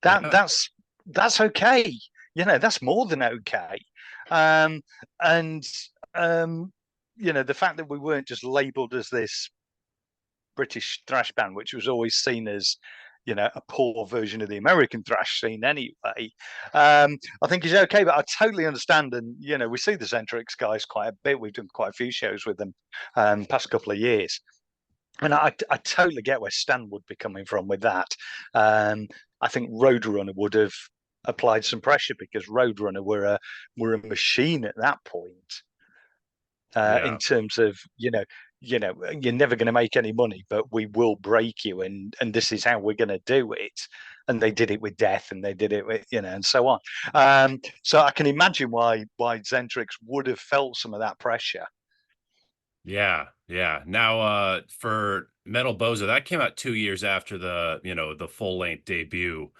Speaker 2: That
Speaker 1: Yeah.
Speaker 2: that's okay. That's more than okay. Um, and the fact that we weren't just labelled as this British thrash band, which was always seen as, a poor version of the American thrash scene anyway. I think is okay, but I totally understand. And, we see the Zentrix guys quite a bit. We've done quite a few shows with them past couple of years. And I totally get where Stan would be coming from with that. I think Roadrunner would have applied some pressure because Roadrunner were a machine at that point
Speaker 1: Yeah.
Speaker 2: in terms of you're never going to make any money, but we will break you, and this is how we're going to do it. And they did it with Death, and they did it with and so on. So I can imagine why Zentrix would have felt some of that pressure.
Speaker 1: Yeah, yeah. Now, for Metal Bozo, that came out 2 years after the full-length debut.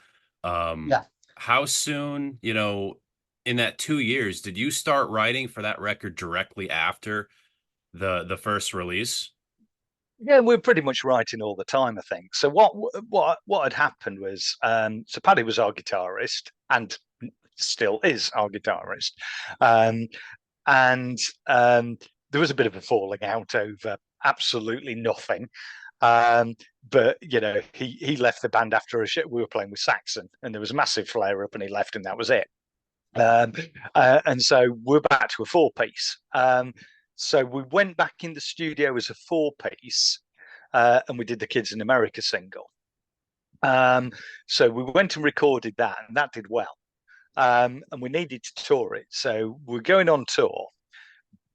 Speaker 1: Um,
Speaker 2: Yeah.
Speaker 1: how soon, in that 2 years, did you start writing for that record directly after the first release?
Speaker 2: Yeah, we're pretty much writing all the time, I think. So what had happened was, so Paddy was our guitarist and still is our guitarist, um, and there was a bit of a falling out over absolutely nothing. Um, but he left the band after a show. We were playing with Saxon, and there was a massive flare up, and he left, and that was it. Um, and so we're back to a four-piece. So we went back in the studio as a four-piece, and we did the Kids in America single. So we went and recorded that, and that did well. And we needed to tour it, so we're going on tour,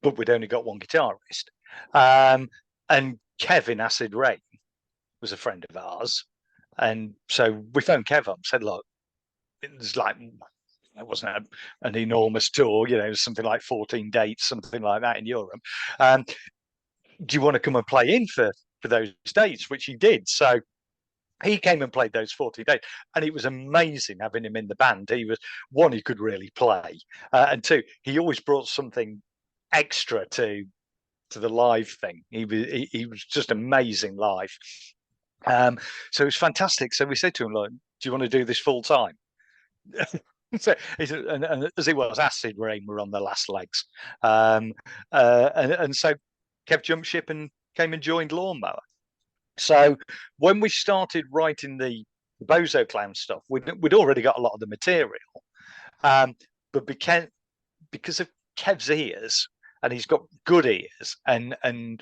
Speaker 2: but we'd only got one guitarist. And Kevin Acid Rain was a friend of ours, and so we phoned Kev up and said, "Look, it's like." It wasn't an enormous tour, something like 14 dates, something like that in Europe. Do you want to come and play in for those dates? Which he did. So he came and played those 40 days, and it was amazing having him in the band. He was, one, he could really play, and two, he always brought something extra to the live thing. He was just amazing live. So it was fantastic. So we said to him, like, do you want to do this full time? So and as it was, Acid Rain were on the last legs, and so Kev jumped ship and came and joined Lawnmower. So when we started writing the Bozo Clown stuff, we'd already got a lot of the material, but because of Kev's ears, and he's got good ears, and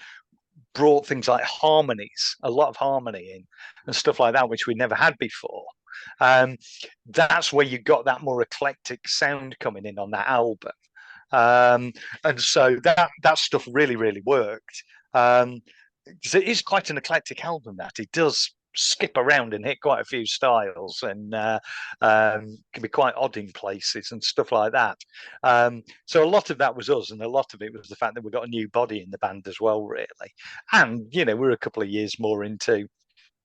Speaker 2: brought things like harmonies, a lot of harmony in, and stuff like that, which we never had before. That's where you got that more eclectic sound coming in on that album. And so that stuff really, really worked. Because it is quite an eclectic album, that it does skip around and hit quite a few styles, and can be quite odd in places and stuff like that. So a lot of that was us, and a lot of it was the fact that we got a new body in the band as well, really. And we're a couple of years more into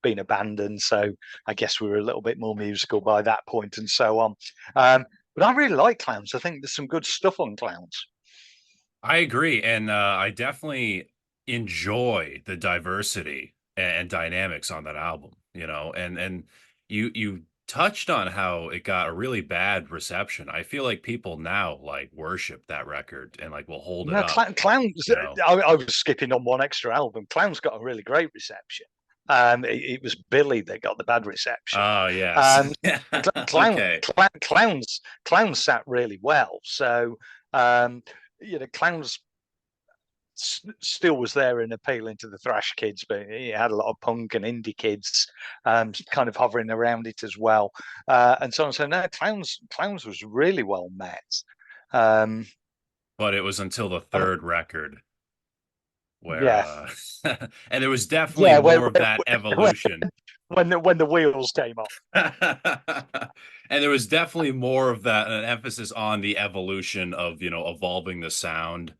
Speaker 2: being a band, and so I guess we were a little bit more musical by that point, and so on. But I really like Clowns. I think there's some good stuff on Clowns.
Speaker 1: I agree, and I definitely enjoy the diversity and dynamics on that album. And you touched on how it got a really bad reception. I feel like people now like worship that record and like will hold it
Speaker 2: No,
Speaker 1: up.
Speaker 2: Clowns.
Speaker 1: You know.
Speaker 2: I was skipping on one extra album. Clowns got a really great reception. It was Billy that got the bad reception.
Speaker 1: Oh yes.
Speaker 2: Um,
Speaker 1: Okay.
Speaker 2: Clowns sat really well. So Clowns still was there and appealing to the thrash kids, but it had a lot of punk and indie kids kind of hovering around it as well, and so on. So no, Clowns was really well met. Um,
Speaker 1: But it was until the third record where
Speaker 2: yeah,
Speaker 1: and there was definitely
Speaker 2: yeah,
Speaker 1: more of that evolution.
Speaker 2: when the wheels came off.
Speaker 1: And there was definitely more of that, an emphasis on the evolution of, evolving the sound.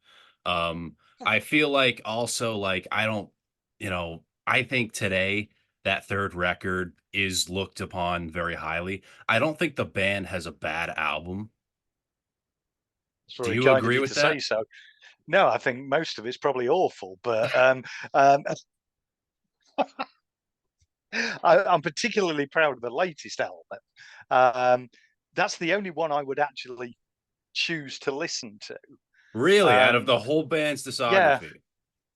Speaker 1: I feel like also like I don't, I think today that third record is looked upon very highly. I don't think the band has a bad album.
Speaker 2: It's
Speaker 1: Do
Speaker 2: very
Speaker 1: you
Speaker 2: kind of
Speaker 1: agree
Speaker 2: you
Speaker 1: with
Speaker 2: to say
Speaker 1: that?
Speaker 2: so. No, I think most of it's probably awful, but I'm particularly proud of the latest album. Um, that's the only one I would actually choose to listen to.
Speaker 1: Really, out of
Speaker 2: Um,
Speaker 1: the whole band's
Speaker 2: yeah,
Speaker 1: discography?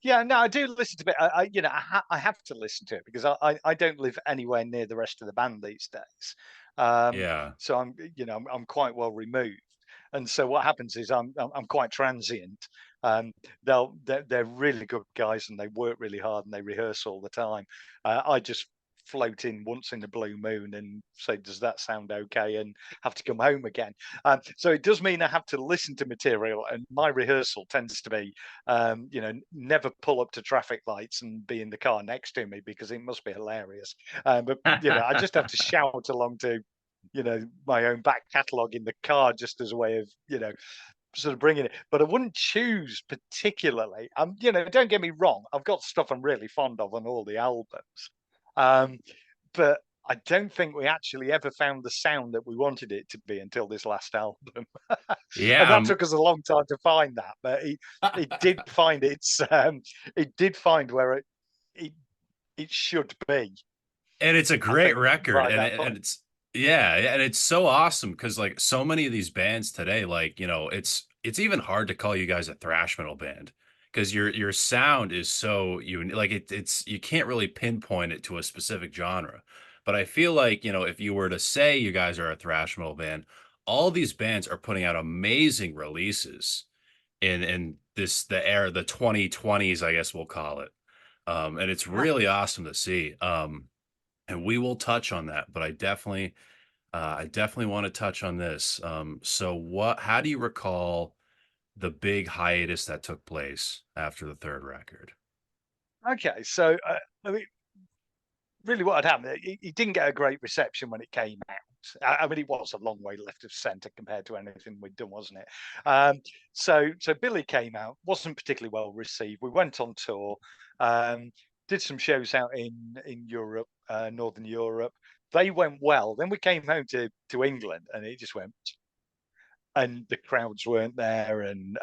Speaker 2: yeah, no, I do listen to it. I have to listen to it because I don't live anywhere near the rest of the band these days. Um,
Speaker 1: Yeah.
Speaker 2: so I'm quite well removed, and so what happens is I'm quite transient. They're really good guys and they work really hard and they rehearse all the time. I just float in once in a blue moon and say, does that sound okay? And have to come home again. So it does mean I have to listen to material, and my rehearsal tends to be never pull up to traffic lights and be in the car next to me because it must be hilarious. But I just have to shout along to, my own back catalogue in the car just as a way of, sort of bringing it. But I wouldn't choose particularly. Don't get me wrong, I've got stuff I'm really fond of on all the albums. Um, but I don't think we actually ever found the sound that we wanted it to be until this last album. And
Speaker 1: Yeah,
Speaker 2: that took us a long time to find that, but it did find it did find where it it should be,
Speaker 1: and it's a
Speaker 2: I
Speaker 1: great
Speaker 2: think,
Speaker 1: record,
Speaker 2: right at
Speaker 1: and
Speaker 2: that point.
Speaker 1: it's yeah, and it's so awesome because like so many of these bands today, like it's even hard to call you guys a thrash metal band because your sound is so unique. Like it's you can't really pinpoint it to a specific genre. But I feel like if you were to say you guys are a thrash metal band, all these bands are putting out amazing releases in the era, the 2020s, I guess we'll call it. And it's
Speaker 2: Yeah.
Speaker 1: really awesome to see. And we will touch on that, but I definitely want to touch on this. So how do you recall the big hiatus that took place after the third record?
Speaker 2: Okay, so I mean, really what had happened, it didn't get a great reception when it came out. I mean, it was a long way left of centre compared to anything we'd done, wasn't it? So Billy came out, wasn't particularly well received. We went on tour, um, did some shows out in Europe, Northern Europe. They went well. Then we came home to England, and it just went. And the crowds weren't there, and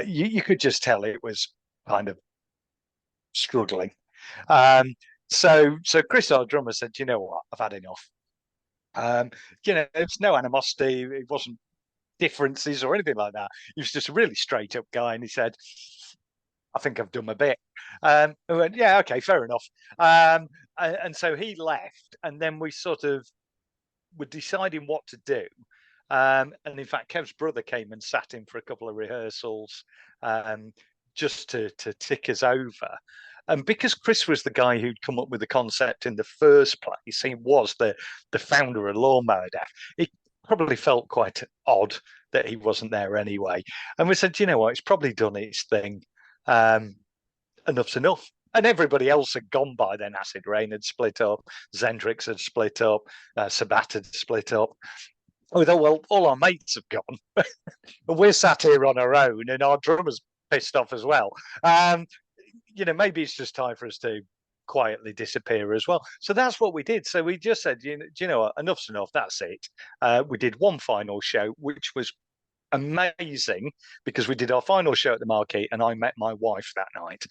Speaker 2: you could just tell it was kind of struggling. Um, so Chris, our drummer, said, "You know what? I've had enough." Um, it's no animosity. It wasn't differences or anything like that. He was just a really straight up guy, and he said, "I think I've done my bit." I went, "Yeah, okay, fair enough." And so he left, and then we sort of were deciding what to do. And in fact, Kev's brother came and sat in for a couple of rehearsals, um, just to tick us over. And because Chris was the guy who'd come up with the concept in the first place, he was the founder of Lawnmower Deth. It probably felt quite odd that he wasn't there anyway. And we said, you know what, it's probably done its thing. Um, Enough's enough. And everybody else had gone by then. Acid Rain had split up, Zendrix had split up, Sabat had split up. We thought, well, all our mates have gone. And we're sat here on our own, and our drummer's pissed off as well. Um, maybe it's just time for us to quietly disappear as well. So that's what we did. So we just said, do you know what? Enough's enough. That's it. We did one final show, which was amazing because we did our final show at the Marquee, and I met my wife that night.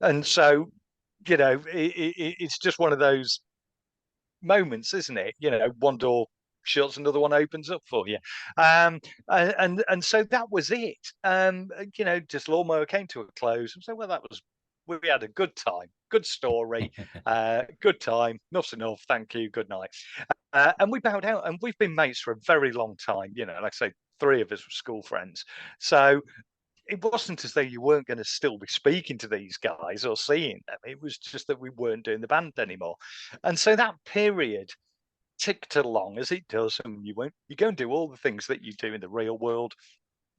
Speaker 2: And so, it's just one of those moments, isn't it? One door shuts, another one opens up for you. And so that was it. Just Lawnmower came to a close. And so, well, we had a good time, good story, good time. Enough's enough. Thank you. Good night. And we bowed out, and we've been mates for a very long time. Like I say, three of us were school friends. So it wasn't as though you weren't going to still be speaking to these guys or seeing them. It was just that we weren't doing the band anymore. And so that period ticked along as it does, and you go and do all the things that you do in the real world.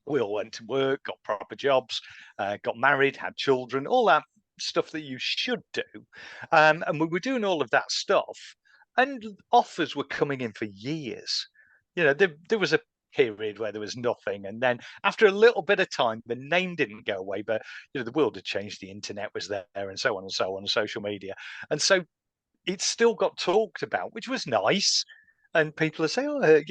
Speaker 2: We all went to work, got proper jobs, got married, had children, all that stuff that you should do. And we were doing all of that stuff, and offers were coming in for years. There was a period where there was nothing, and then after a little bit of time, the name didn't go away, but the world had changed. The internet was there, and so on and so on, social media, and so it still got talked about, which was nice. And people are saying, "Oh,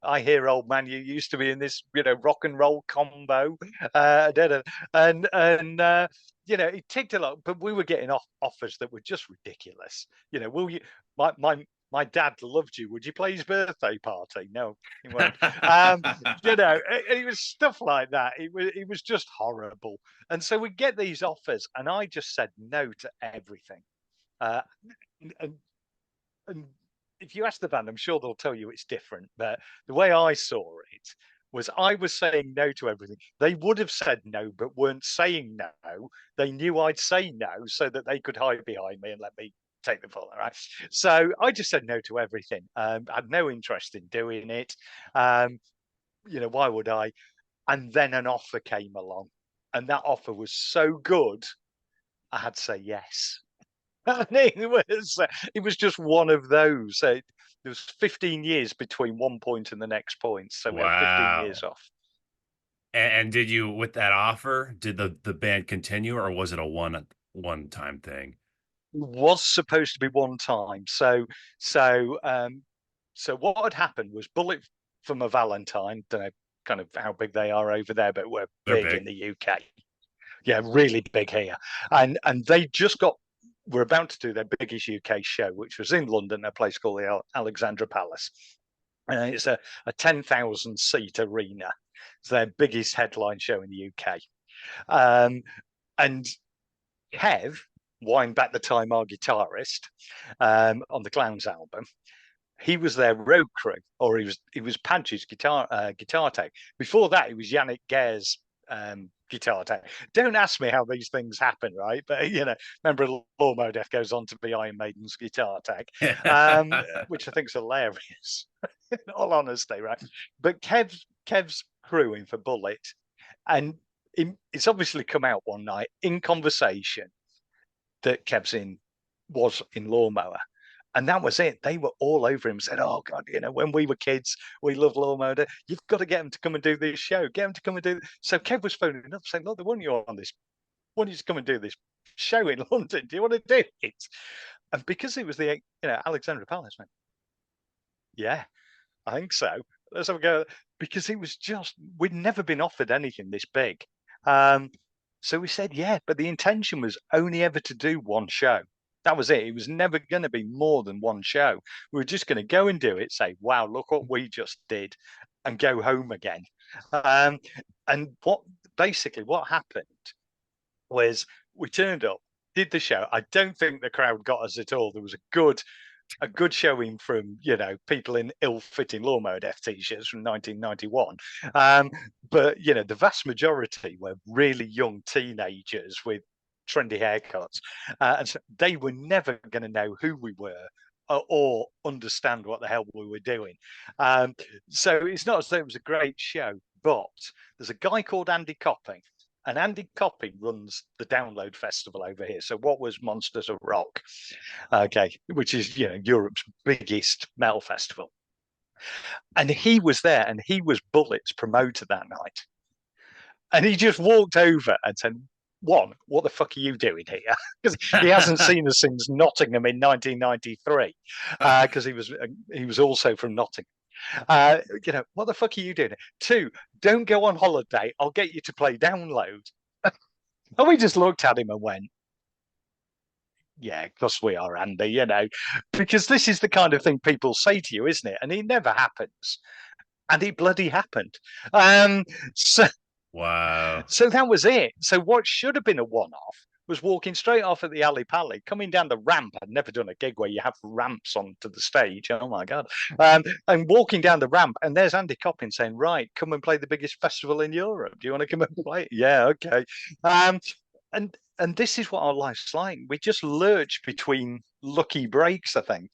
Speaker 2: I hear, old man, you used to be in this, rock and roll combo," and it ticked a lot. But we were getting offers that were just ridiculous. Will you? My dad loved you. Would you play his birthday party? No, he won't. It was stuff like that. It was just horrible. And so we get these offers, and I just said no to everything. Uh, and and if you ask the band, I'm sure they'll tell you it's different. But the way I saw it was I was saying no to everything. They would have said no, but weren't saying no. They knew I'd say no so that they could hide behind me and let me take the fall. Right. So I just said no to everything. I had no interest in doing it. Why would I? And then an offer came along. And that offer was so good, I had to say yes. And it was just one of those. There was 15 years between one point and the next point, so we had 15 years
Speaker 1: Wow.
Speaker 2: off.
Speaker 1: And did you, with that offer, did the band continue, or was it a one time thing?
Speaker 2: Was supposed to be one time. So what had happened was Bullet from a Valentine. Don't know kind of how big they are over there, but we're
Speaker 1: They're
Speaker 2: big in
Speaker 1: big.
Speaker 2: the UK. Yeah, really big here, and they just got. We're about to do their biggest UK show, which was in London, a place called the Alexandra Palace. And it's a 10,000 seat arena. It's their biggest headline show in the UK. And Kev, wind back the time, our guitarist on the Clowns album, he was their road crew, or he was Padge's guitar tech. Before that, he was Yannick Gare's guitar tech. Don't ask me how these things happen, right? But remember, Lawnmower Deth goes on to be Iron Maiden's guitar tech, which I think is hilarious. In all honesty, right? But Kev's crewing for Bullet, and it's obviously come out one night in conversation that was in Lawnmower. And that was it. They were all over him, said, "Oh God, when we were kids, we loved Lawnmower. You've got to get him to come and do this show. Get him to come and do." So Kev was phoning up saying, "Look, they want you on this. Want you to come and do this show in London? Do you want to do it?" And because it was the Alexandra Palace, man, yeah, I think so. Let's have a go. Because it was just we'd never been offered anything this big. So we said yeah, but the intention was only ever to do one show. That was it. It was never going to be more than one show. We were just going to go and do it, say, "Wow, look what we just did," and go home again. And what happened was we turned up, did the show. I don't think the crowd got us at all. There was a good showing from people in ill-fitting Lawnmower Deth t-shirts from 1991, but the vast majority were really young teenagers with trendy haircuts, and so they were never going to know who we were or understand what the hell we were doing. So it's not as though it was a great show, but there's a guy called Andy Copping. And Andy Copping runs the Download Festival over here. So what was Monsters of Rock? Okay, which is Europe's biggest metal festival. And he was there, and he was Bullet's promoter that night. And he just walked over and said, "One, what the fuck are you doing here?" Because he hasn't seen us since Nottingham in 1993. Because he was also from Nottingham. What the fuck are you doing? Two, don't go on holiday. I'll get you to play Download. And we just looked at him and went, "Yeah, of course we are, Andy, because this is the kind of thing people say to you, isn't it?" And it never happens. And it bloody happened. So,
Speaker 1: Wow.
Speaker 2: so that was it. So what should have been a one-off was walking straight off at the alley pally, coming down the ramp. I'd never done a gig where you have ramps onto the stage. Oh my God. And walking down the ramp, and there's Andy Copping saying, "Right, come and play the biggest festival in Europe. Do you want to come and play?" Yeah, okay. And this is what our life's like. We just lurch between lucky breaks, I think.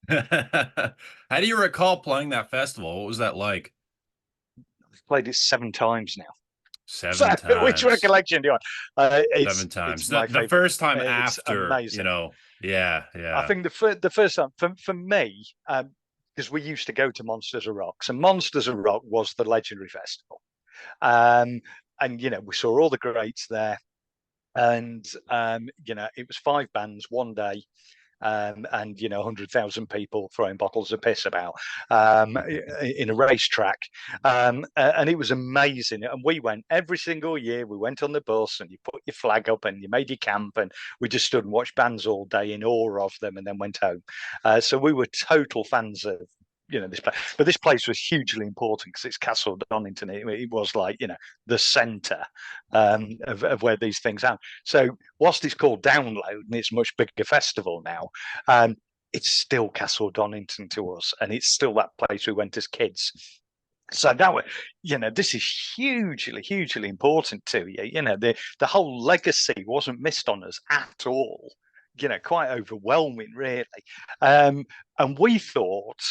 Speaker 1: How do you recall playing that festival? What was that like?
Speaker 2: I've played it 7 times now. So,
Speaker 1: Seven
Speaker 2: which
Speaker 1: times.
Speaker 2: recollection do you want?
Speaker 1: Seven
Speaker 2: It's
Speaker 1: times. The
Speaker 2: my
Speaker 1: the
Speaker 2: favorite.
Speaker 1: first time
Speaker 2: It's
Speaker 1: after,
Speaker 2: amazing.
Speaker 1: yeah,
Speaker 2: I
Speaker 1: yeah.
Speaker 2: think the first time for me, because we used to go to Monsters of Rock. So Monsters of Rock was the legendary festival. Um, and, we saw all the greats there. And, it was 5 bands one day. And 100,000 people throwing bottles of piss about in a racetrack, and it was amazing. And we went every single year. We went on the bus, and you put your flag up, and you made your camp, and we just stood and watched bands all day in awe of them, and then went home. So we were total fans of this place. But this place was hugely important because it's Castle Donington. It was like the centre of where these things are. So whilst it's called Download and it's a much bigger festival now, um, it's still Castle Donington to us, and it's still that place we went as kids. So that way, this is hugely, hugely important to you. The whole legacy wasn't missed on us at all. Quite overwhelming, really. And we thought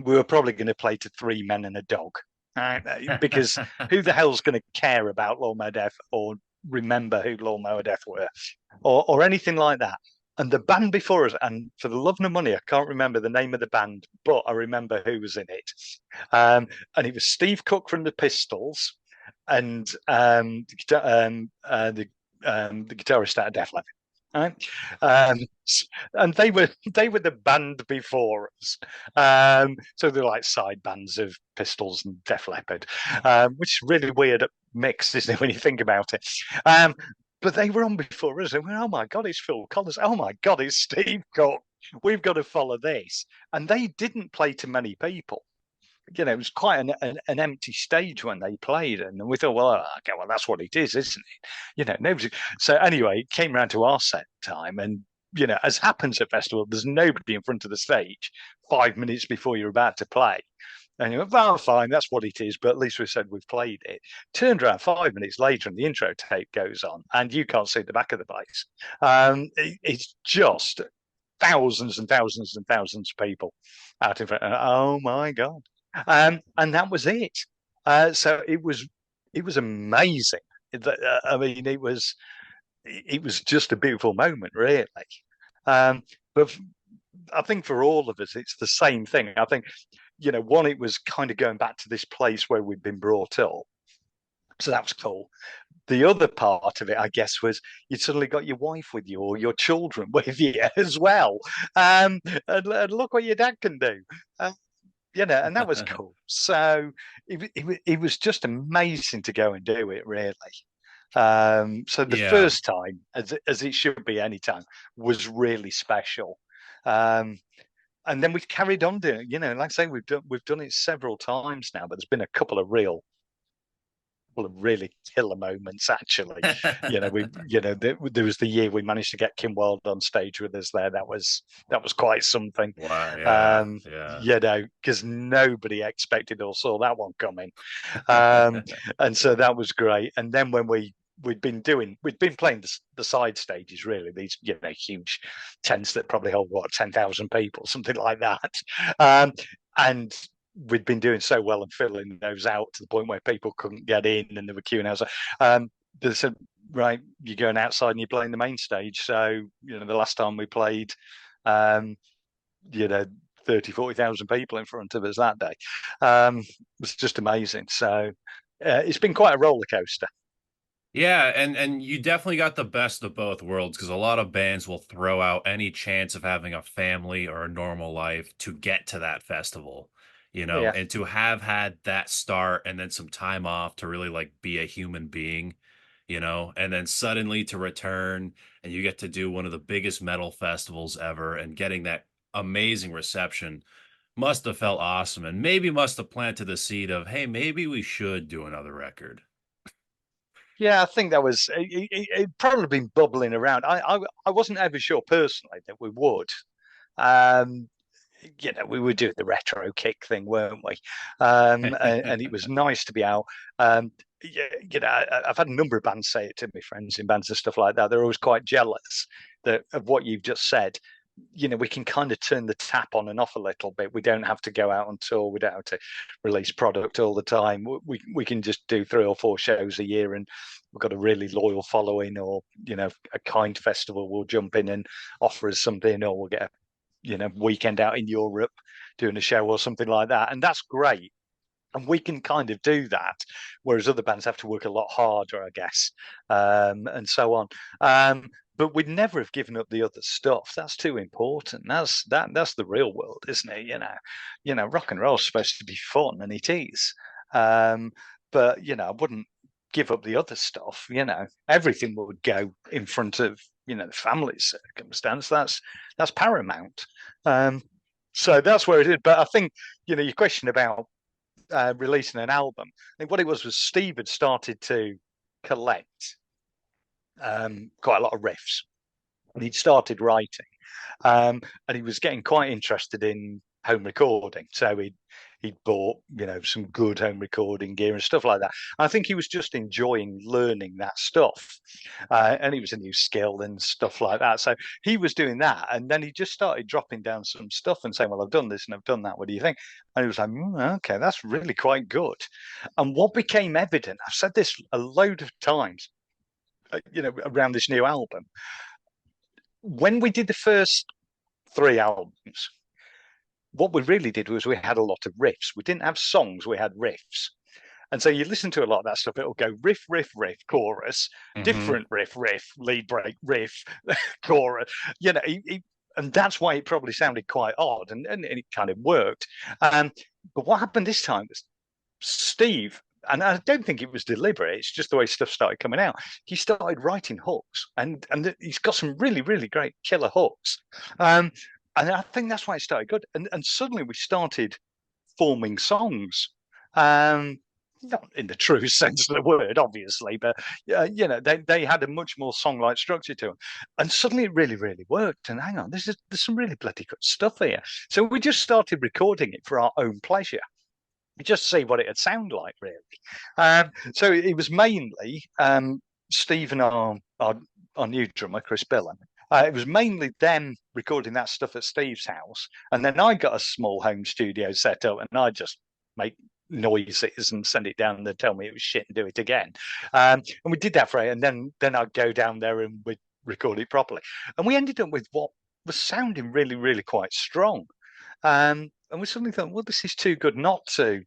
Speaker 2: we were probably going to play to 3 men and a dog. Because who the hell's going to care about Lawnmower Deth or remember who Lawnmower Deth were or anything like that? And the band before us, and for the love of money, I can't remember the name of the band, but I remember who was in it. And it was Steve Cook from the Pistols and the guitarist out of Def Leppard. Right? And they were the band before us. So they're like side bands of Pistols and Def Leppard, which is really weird mix, isn't it, when you think about it? But they were on before us, and we went, oh my God, it's Phil Collins. Oh my God, it's Steve Cook. We've got to follow this. And they didn't play to many people. It was quite an empty stage when they played, and we thought, well, okay, well, that's what it is, isn't it? Nobody. So anyway, it came around to our set time, and as happens at festival, there's nobody in front of the stage 5 minutes before you're about to play. And you went, well, fine, that's what it is, but at least we said we've played it. Turned around 5 minutes later, and the intro tape goes on, and you can't see the back of the place. It's just thousands and thousands and thousands of people out in front. Oh my God. And that was it. So it was amazing. I mean, it was just a beautiful moment, really. But I think for all of us, it's the same thing. I think, one, it was kind of going back to this place where we'd been brought up. So that was cool. The other part of it, I guess, was you suddenly got your wife with you or your children with you as well. And look what your dad can do. And that was cool. So it was just amazing to go and do it, really. So the first time, as it should be any time, was really special. And then we've carried on doing it. Like I say, we've done it several times now, but there's been a couple of really killer moments actually. There was the year we managed to get Kim Wilde on stage with us there. That was quite something.
Speaker 1: Wow, yeah.
Speaker 2: Because nobody expected or saw that one coming. And so that was great. And then when we'd been playing the side stages, really, these huge tents that probably hold 10,000 people, something like that. And we'd been doing so well and filling those out to the point where people couldn't get in and they were queuing out. They said, right, you're going outside and you're playing the main stage. So, the last time we played, 30,000-40,000 people in front of us that day. It was just amazing. So it's been quite a roller coaster.
Speaker 1: Yeah, and you definitely got the best of both worlds because a lot of bands will throw out any chance of having a family or a normal life to get to that festival,
Speaker 2: Yeah.
Speaker 1: and to have had that start and then some time off to really like be a human being, and then suddenly to return and you get to do one of the biggest metal festivals ever and getting that amazing reception must have felt awesome and maybe must have planted the seed of, hey, maybe we should do another record.
Speaker 2: Yeah, I think that was it probably been bubbling around. I wasn't ever sure personally that we would. Um, we were doing the retro kick thing, weren't we? And it was nice to be out. I've had a number of bands say it to me, friends in bands and stuff like that. They're always quite jealous of what you've just said. We can kind of turn the tap on and off a little bit. We don't have to go out on tour. We don't have to release product all the time. We can just do 3 or 4 shows a year, and we've got a really loyal following. Or a kind festival will jump in and offer us something, or we'll get a weekend out in Europe doing a show or something like that, and that's great. And we can kind of do that, whereas other bands have to work a lot harder, I guess, and so on. But we'd never have given up the other stuff. That's too important. That's the real world, isn't it? Rock and roll's supposed to be fun, and it is. But I wouldn't give up the other stuff. Everything would go in front of the family circumstance. That's paramount. So that's where it is. But I think your question about releasing an album. I think what it was Steve had started to collect quite a lot of riffs, and he'd started writing, and he was getting quite interested in home recording. So he'd bought some good home recording gear and stuff like that. And I think he was just enjoying learning that stuff, and it was a new skill and stuff like that. So he was doing that, and then he just started dropping down some stuff and saying, "Well, I've done this and I've done that. What do you think?" And he was like, "Okay, that's really quite good." And what became evident, I've said this a load of times, around this new album, when we did the first 3 albums, what we really did was we had a lot of riffs. We didn't have songs, we had riffs. And so you listen to a lot of that stuff, it'll go riff, riff, riff, chorus, different riff, riff, lead break, riff, chorus. And that's why it probably sounded quite odd, and it kind of worked. But what happened this time was Steve, and I don't think it was deliberate, it's just the way stuff started coming out. He started writing hooks, and he's got some really, really great killer hooks. And I think that's why it started good. And suddenly we started forming songs. Not in the true sense of the word, obviously, but they had a much more song-like structure to them, and suddenly it really, really worked. And hang on, there's some really bloody good stuff here. So we just started recording it for our own pleasure, just see what it would sound like, really. So it was mainly Steve and our new drummer, Chris Billen. It was mainly them recording that stuff at Steve's house, and then I got a small home studio set up, and I just make noises and send it down, and they'd tell me it was shit and do it again. And we did that for it, and then I'd go down there and we'd record it properly, and we ended up with what was sounding really, really quite strong. And we suddenly thought, well, this is too good not to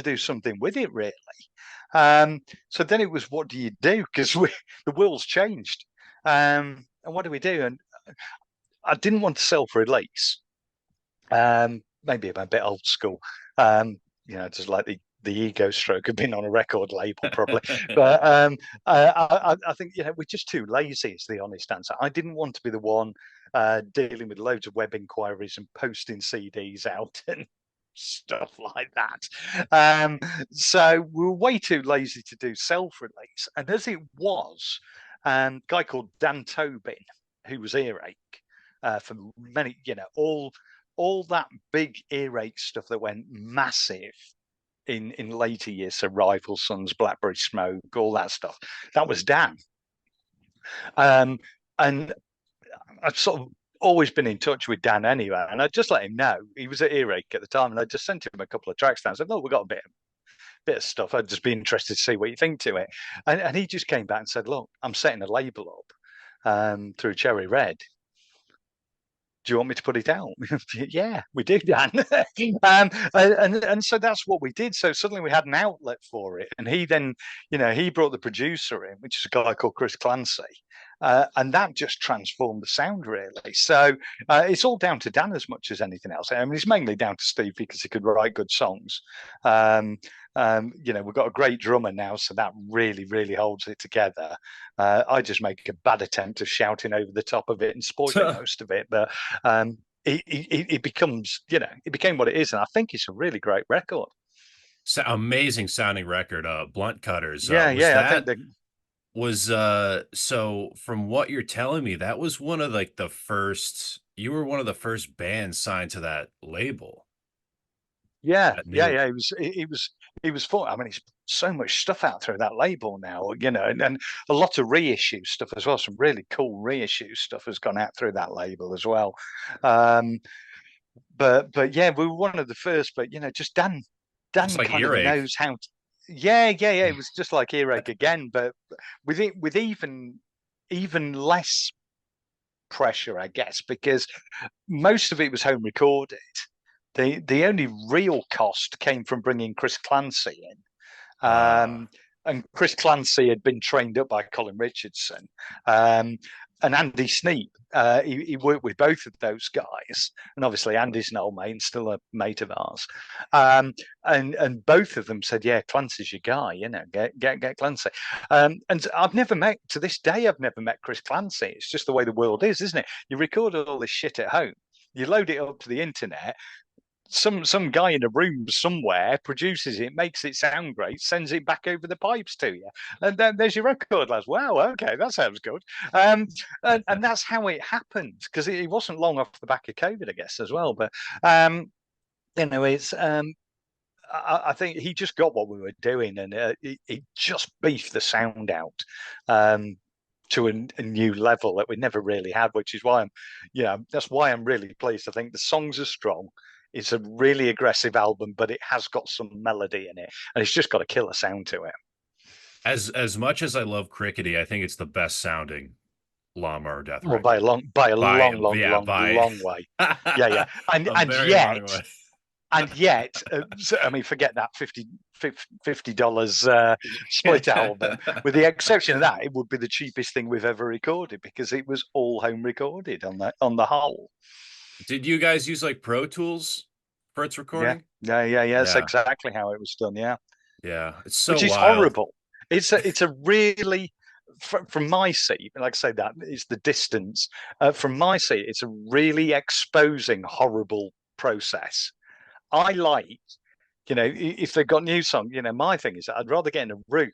Speaker 2: do something with it, really. So then it was, what do you do? Because the world's changed. And what do we do? And I didn't want to self-release. Maybe I'm a bit old school. Just like the ego stroke of being on a record label, probably. But I think we're just too lazy, is the honest answer. I didn't want to be the one dealing with loads of web inquiries and posting CDs out and stuff like that. So we were way too lazy to do self-release. And as it was, a guy called Dan Tobin, who was Earache for many, all that big Earache stuff that went massive in later years, so Rival Sons, Blackberry Smoke, all that stuff. That was Dan. And I've sort of always been in touch with Dan anyway, and I just let him know. He was at Earache at the time, and I just sent him a couple of tracks down. I said, "Oh, we've got a bit of stuff. I'd just be interested to see what you think to it." And he just came back and said, "Look, I'm setting a label up through Cherry Red. Do you want me to put it out?" Yeah, we do, Dan. And so that's what we did. So suddenly we had an outlet for it. And he then, he brought the producer in, which is a guy called Chris Clancy. And that just transformed the sound, really. So it's all down to Dan as much as anything else. I mean, it's mainly down to Steve because he could write good songs. We've got a great drummer now, so that really, really holds it together. I just make a bad attempt of shouting over the top of it and spoiling most of it, but it becomes, it became what it is, and I think it's a really great record.
Speaker 1: Amazing sounding record. Blunt Cutters. So from what you're telling me, that was one of like the first. You were one of the first bands signed to that label.
Speaker 2: Yeah. It was fun. I mean, it's so much stuff out through that label now, and a lot of reissue stuff as well. Some really cool reissue stuff has gone out through that label as well. But yeah, we were one of the first. But just Dan
Speaker 1: like
Speaker 2: kind
Speaker 1: Earache.
Speaker 2: of knows how to. Yeah. It was just like Earache again, but with even less pressure, I guess, because most of it was home recorded. The only real cost came from bringing Chris Clancy in.
Speaker 1: Uh,
Speaker 2: And Chris Clancy had been trained up by Colin Richardson. And Andy Sneap, he worked with both of those guys. And obviously, Andy's an old mate and still a mate of ours. And both of them said, yeah, Clancy's your guy, get Clancy. And I've never met, to this day, I've never met Chris Clancy. It's just the way the world is, isn't it? You record all this shit at home, you load it up to the internet, some guy in a room somewhere produces it, makes it sound great, sends it back over the pipes to you, and then there's your record, lads. Wow, okay, that sounds good. And that's how it happened, because it wasn't long off the back of COVID, I guess, as well. But it's I think he just got what we were doing, and he just beefed the sound out. To a new level that we never really had, which is why that's why I'm really pleased. I think the songs are strong. It's a really aggressive album, but it has got some melody in it, and it's just got a killer sound to it.
Speaker 1: as much as I love Crickety, I think it's the best sounding Lawnmower Deth
Speaker 2: Well,
Speaker 1: record.
Speaker 2: by a
Speaker 1: By
Speaker 2: long, long,
Speaker 1: yeah,
Speaker 2: long,
Speaker 1: by
Speaker 2: long way. Yeah. And
Speaker 1: a
Speaker 2: and
Speaker 1: very long
Speaker 2: yet,
Speaker 1: way.
Speaker 2: I mean, forget that $50 split album. With the exception of that, it would be the cheapest thing we've ever recorded, because it was all home recorded on the whole.
Speaker 1: Did you guys use like Pro Tools for its
Speaker 2: Yeah,
Speaker 1: recording?
Speaker 2: yeah. That's
Speaker 1: Yeah,
Speaker 2: exactly how it was done. Yeah,
Speaker 1: yeah. It's so
Speaker 2: which is
Speaker 1: wild.
Speaker 2: horrible. It's a really, from my seat, like I say, that is the distance. From my seat, it's a really exposing, horrible process. I like, if they've got new songs, my thing is I'd rather get in a room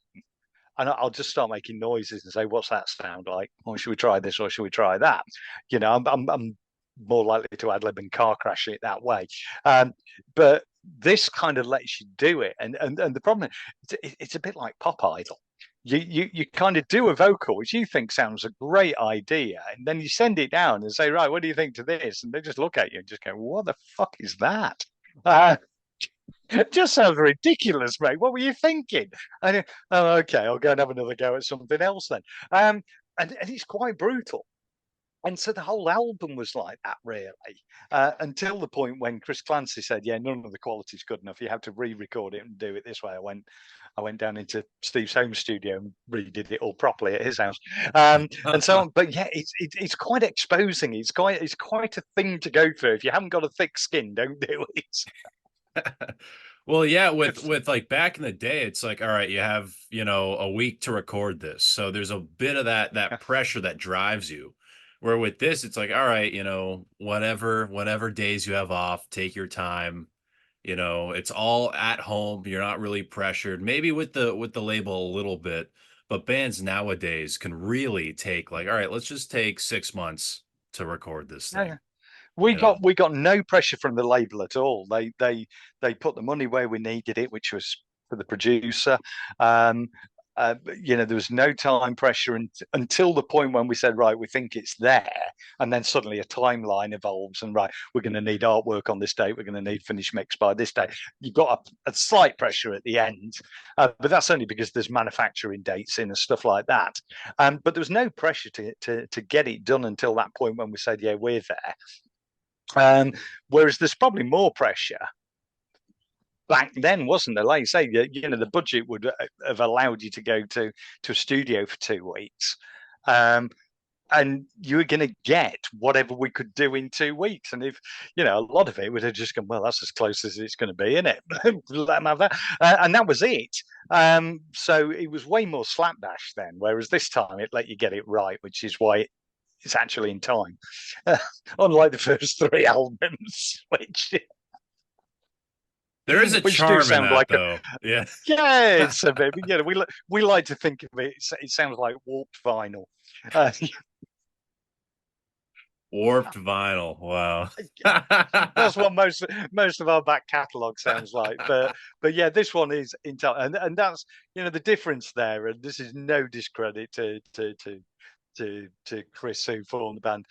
Speaker 2: and I'll just start making noises and say, "What's that sound like? Or should we try this, or should we try that?" I'm more likely to ad lib and car crash it that way. But this kind of lets you do it, and the problem is it's a bit like Pop Idol. You kind of do a vocal which you think sounds a great idea, and then you send it down and say, "Right, what do you think to this?" And they just look at you and just go, "What the fuck is that?" Uh, it just sounds ridiculous, mate. What were you thinking? Oh, okay, I'll go and have another go at something else then. And it's quite brutal. And so the whole album was like that, really, until the point when Chris Clancy said, "Yeah, none of the quality's good enough. You have to re-record it and do it this way." I went down into Steve's home studio and redid it all properly at his house, and so on. But yeah, it's quite exposing. It's quite a thing to go through. If you haven't got a thick skin, don't do it.
Speaker 1: Well, yeah, with like back in the day, it's like, all right, you have, a week to record this. So there's a bit of that pressure that drives you. Where with this, it's like, all right, whatever days you have off, take your time. It's all at home. You're not really pressured. Maybe with the label a little bit, but bands nowadays can really take like, all right, let's just take 6 months to record this
Speaker 2: Yeah, yeah.
Speaker 1: thing.
Speaker 2: We
Speaker 1: You know.
Speaker 2: got we got no pressure from the label at all. They put the money where we needed it, which was for the producer. Um, there was no time pressure until the point when we said, right, we think it's there, and then suddenly a timeline evolves, and right, we're going to need artwork on this date, we're going to need finished mix by this day. You've got a slight pressure at the end, but that's only because there's manufacturing dates in and stuff like that. But there was no pressure to get it done until that point when we said, yeah, we're there. Whereas there's probably more pressure back then, wasn't there? Like you say, the budget would have allowed you to go to a studio for 2 weeks, and you were going to get whatever we could do in 2 weeks. And if a lot of it would have just gone, well, that's as close as it's going to be, isn't it? Let them have that, and that was it. So it was way more slapdash then, whereas this time it let you get it right, which is why it's actually in time, unlike the first three albums,
Speaker 1: There is a
Speaker 2: which do
Speaker 1: charm in
Speaker 2: sound
Speaker 1: that,
Speaker 2: like
Speaker 1: though. Yeah.
Speaker 2: yeah, it's a bit. We like to think of it. It sounds like warped vinyl. Uh,
Speaker 1: Warped vinyl. Wow.
Speaker 2: that's what most of our back catalogue sounds like. But yeah, this one is in time, and that's the difference there. And this is no discredit to to Chris, who formed the band.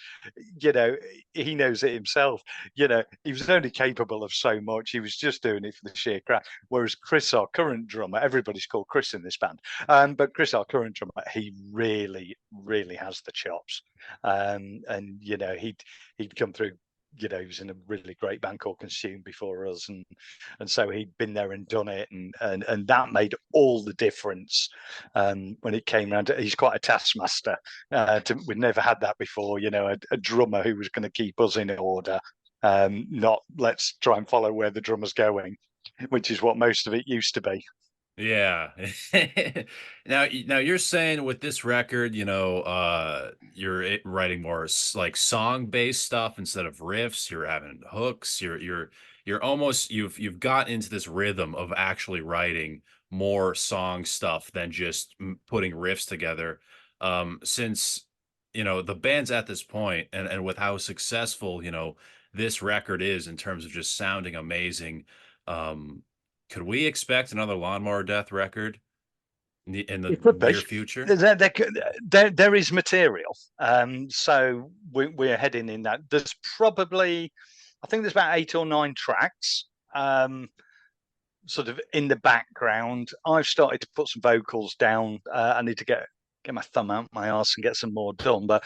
Speaker 2: You know, he knows it himself. You know, he was only capable of so much. He was just doing it for the sheer crack. Whereas Chris, our current drummer, everybody's called Chris in this band, but Chris, our current drummer, he really, really has the chops. And you know, he'd come through. You know, he was in a really great band called Consume before us, and so he'd been there and done it, and that made all the difference when it came around. He's quite a taskmaster. We'd never had that before. You know, a drummer who was going to keep us in order, not let's try and follow where the drummer's going, which is what most of it used to be.
Speaker 1: Yeah. Now you're saying with this record, you're writing more like song-based stuff instead of riffs. You're having hooks. You're almost you've got into this rhythm of actually writing more song stuff than just putting riffs together. Since the band's at this point, and with how successful this record is in terms of just sounding amazing. Um, could we expect another Lawnmower Death record in the
Speaker 2: It could be.
Speaker 1: near future?
Speaker 2: There is material. So we're heading in that. There's probably, I think there's about 8 or 9 tracks. Sort of in the background. I've started to put some vocals down. I need to get my thumb out my arse and get some more done. But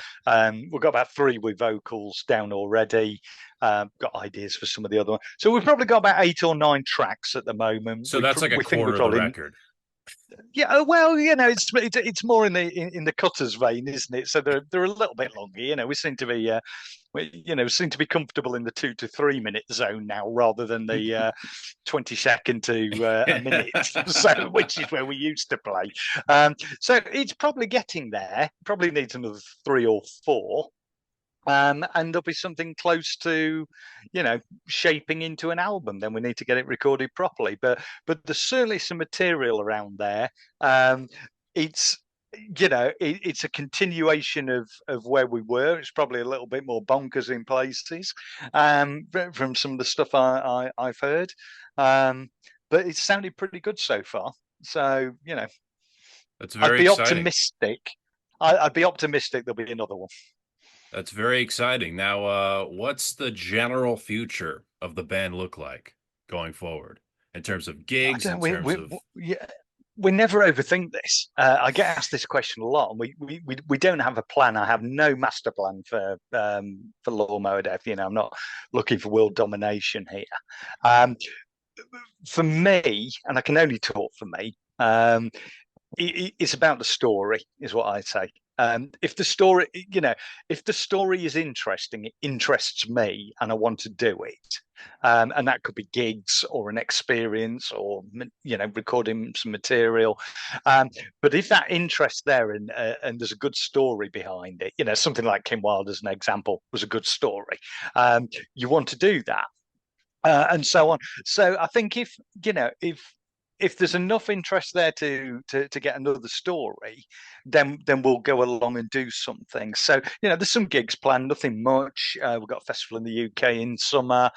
Speaker 2: we've got about 3 with vocals down already. Got ideas for some of the other ones. So we've probably got about 8 or 9 tracks at the moment.
Speaker 1: So that's like a
Speaker 2: We think we're
Speaker 1: quarter of the
Speaker 2: probably,
Speaker 1: record.
Speaker 2: yeah. Well, it's more in the cutters vein, isn't it? So they're a little bit longer. You know, we seem to be seem to be comfortable in the 2 to 3 minute zone now, rather than the 20 second to a minute, so which is where we used to play. So it's probably getting there. Probably needs another 3 or 4. And there'll be something close to, shaping into an album. Then we need to get it recorded properly. But there's certainly some material around there. It's it's a continuation of where we were. It's probably a little bit more bonkers in places, from some of the stuff I've heard. But it's sounded pretty good so far. So
Speaker 1: That's
Speaker 2: I'd
Speaker 1: very
Speaker 2: be
Speaker 1: exciting.
Speaker 2: optimistic. I'd be optimistic there'll be another one.
Speaker 1: That's very exciting. Now, what's the general future of the band look like going forward in terms of
Speaker 2: I
Speaker 1: gigs, in
Speaker 2: don't.
Speaker 1: terms of
Speaker 2: Yeah, we never overthink this. I get asked this question a lot, and we don't have a plan. I have no master plan for Lawnmower Deth. I'm not looking for world domination here. Um, for me, and I can only talk for me, it's about the story, is what I say. If the story, if the story is interesting, it interests me, and I want to do it. And that could be gigs or an experience, or recording some material. But if that interest there, and there's a good story behind it, something like Kim Wilde as an example was a good story. You want to do that, and so on. So I think if there's enough interest there to get another story, then we'll go along and do something. So there's some gigs planned, nothing much. We've got a festival in the UK in summer.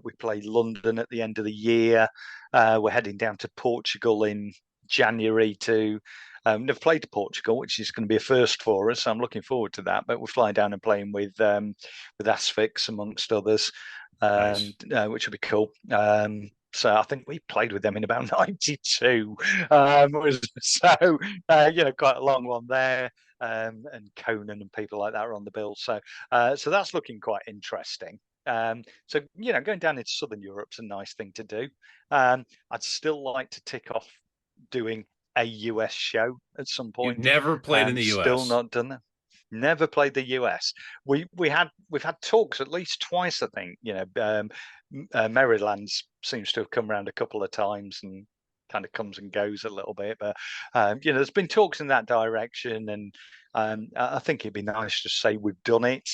Speaker 2: We play London at the end of the year. We're heading down to Portugal in January to. Never played to Portugal, which is going to be a first for us. So I'm looking forward to that. But we're flying down and playing with Asphyx amongst others,
Speaker 1: nice?
Speaker 2: which will be cool. So I think we played with them in about '92. So quite a long one there. And Conan and people like that are on the bill. So that's looking quite interesting. So going down into Southern Europe's a nice thing to do. I'd still like to tick off doing a US show at some
Speaker 1: You've
Speaker 2: point.
Speaker 1: never played in the
Speaker 2: Still
Speaker 1: US.
Speaker 2: not done that. Never played the US. We've had talks at least twice, I think. Maryland seems to have come around a couple of times and kind of comes and goes a little bit, but there's been talks in that direction, and I think it'd be nice to say we've done it,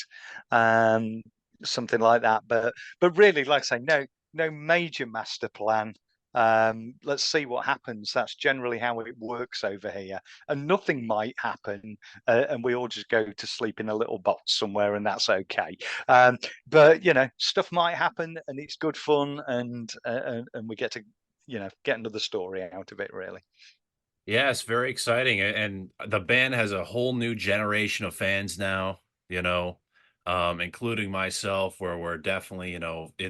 Speaker 2: um, something like that. But really, like I say, no major master plan. Let's see what happens. That's generally how it works over here, and nothing might happen, and we all just go to sleep in a little box somewhere, and that's okay. But stuff might happen, and it's good fun, and we get to get another story out of it, really.
Speaker 1: Yeah, it's very exciting, and the band has a whole new generation of fans now, you know, including myself, where we're definitely, in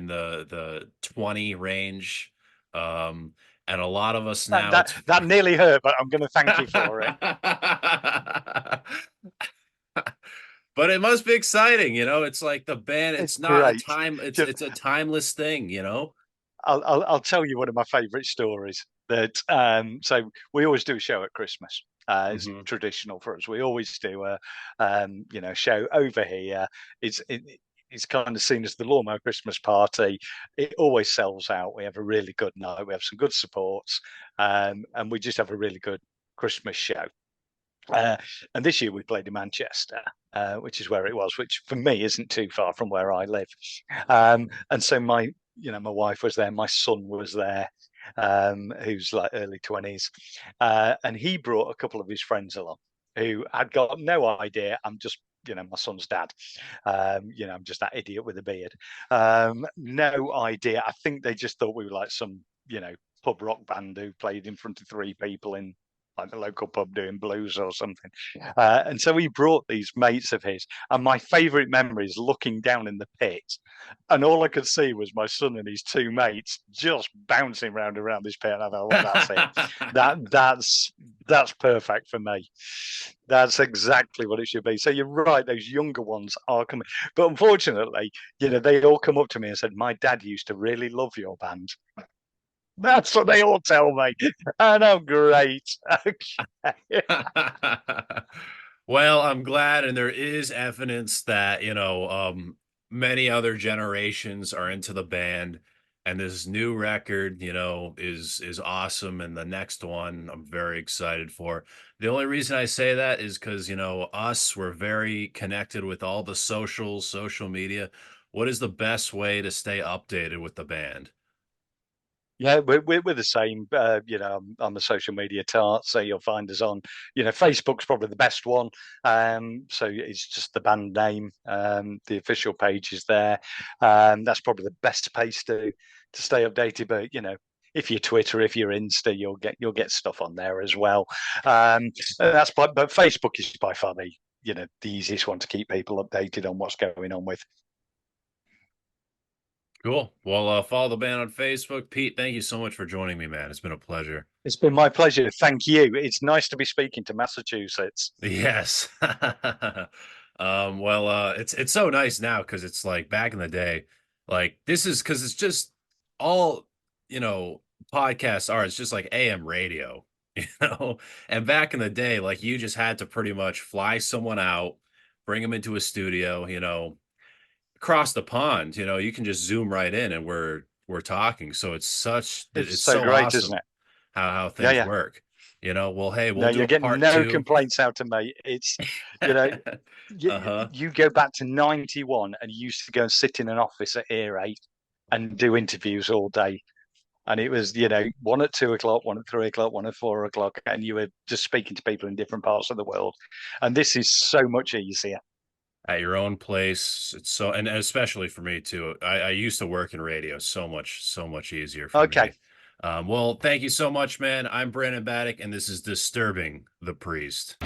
Speaker 1: the 20 range, and a lot of us
Speaker 2: That
Speaker 1: now,
Speaker 2: that,
Speaker 1: it's
Speaker 2: that nearly hurt, but I'm going to thank you for it.
Speaker 1: but it must be exciting, it's like the band,
Speaker 2: It's
Speaker 1: it's not a
Speaker 2: great.
Speaker 1: time it's
Speaker 2: Just
Speaker 1: it's a timeless thing, you know?
Speaker 2: I'll tell you one of my favourite stories. That so we always do a show at Christmas. It's
Speaker 1: Mhm.
Speaker 2: traditional for us. We always do a show over here. It's kind of seen as the Lawnmower Christmas party. It always sells out. We have a really good night. We have some good supports, and we just have a really good Christmas show. Uh, and this year we played in Manchester, which is where it was, which for me isn't too far from where I live. And so my wife was there, my son was there, who's like early 20s, and he brought a couple of his friends along who had got no idea. I'm just, my son's dad. I'm just that idiot with a beard. No idea. I think they just thought we were like some, pub rock band who played in front of three people in like the local pub doing blues or something. And so he brought these mates of his. And my favourite memory is looking down in the pit, and all I could see was my son and his two mates just bouncing around this pit. And I thought, well, that's it. That's perfect for me. That's exactly what it should be. So you're right; those younger ones are coming, but unfortunately, they all come up to me and said, "My dad used to really love your band." That's what they all tell me. And I'm great. Okay.
Speaker 1: Well, I'm glad, and there is evidence that, many other generations are into the band, and this new record, is awesome, and the next one I'm very excited for. The only reason I say that is because, we're very connected with all the social media. What is the best way to stay updated with the band?
Speaker 2: Yeah, we're the same. I'm a social media tart, so you'll find us on, Facebook's probably the best one. So it's just the band name. The official page is there. That's probably the best place to stay updated. But if you're Twitter, if you're Insta, you'll get stuff on there as well. But Facebook is by far the easiest one to keep people updated on what's going on with.
Speaker 1: Cool. Well, follow the band on Facebook. Pete, thank you so much for joining me, man. It's been a pleasure.
Speaker 2: It's been my pleasure. Thank you. It's nice to be speaking to Massachusetts.
Speaker 1: Yes. Well, it's so nice now because it's like back in the day, like this is because it's just all, you know, podcasts are. It's just like AM radio, you know. And back in the day, like you just had to pretty much fly someone out, bring them into a studio, across the pond, you can just zoom right in and we're talking. So
Speaker 2: It's
Speaker 1: it's
Speaker 2: so
Speaker 1: so
Speaker 2: great, isn't
Speaker 1: awesome
Speaker 2: it?
Speaker 1: how
Speaker 2: Yeah,
Speaker 1: things
Speaker 2: yeah.
Speaker 1: work. Well, hey,
Speaker 2: No,
Speaker 1: we'll do
Speaker 2: you're
Speaker 1: a
Speaker 2: getting
Speaker 1: part
Speaker 2: no
Speaker 1: two.
Speaker 2: complaints out of me. You know, you,
Speaker 1: Uh-huh.
Speaker 2: you go back to 91 and you used to go and sit in an office at Ear 8 and do interviews all day. And it was, one at 2 o'clock, one at 3 o'clock, one at 4 o'clock, and you were just speaking to people in different parts of the world. And this is so much easier.
Speaker 1: At your own place. It's so, and especially for me too. I used to work in radio, so much easier for
Speaker 2: Okay.
Speaker 1: me. Well, thank you so much, man. I'm Brandon Battick, and this is Disturbing the Priest.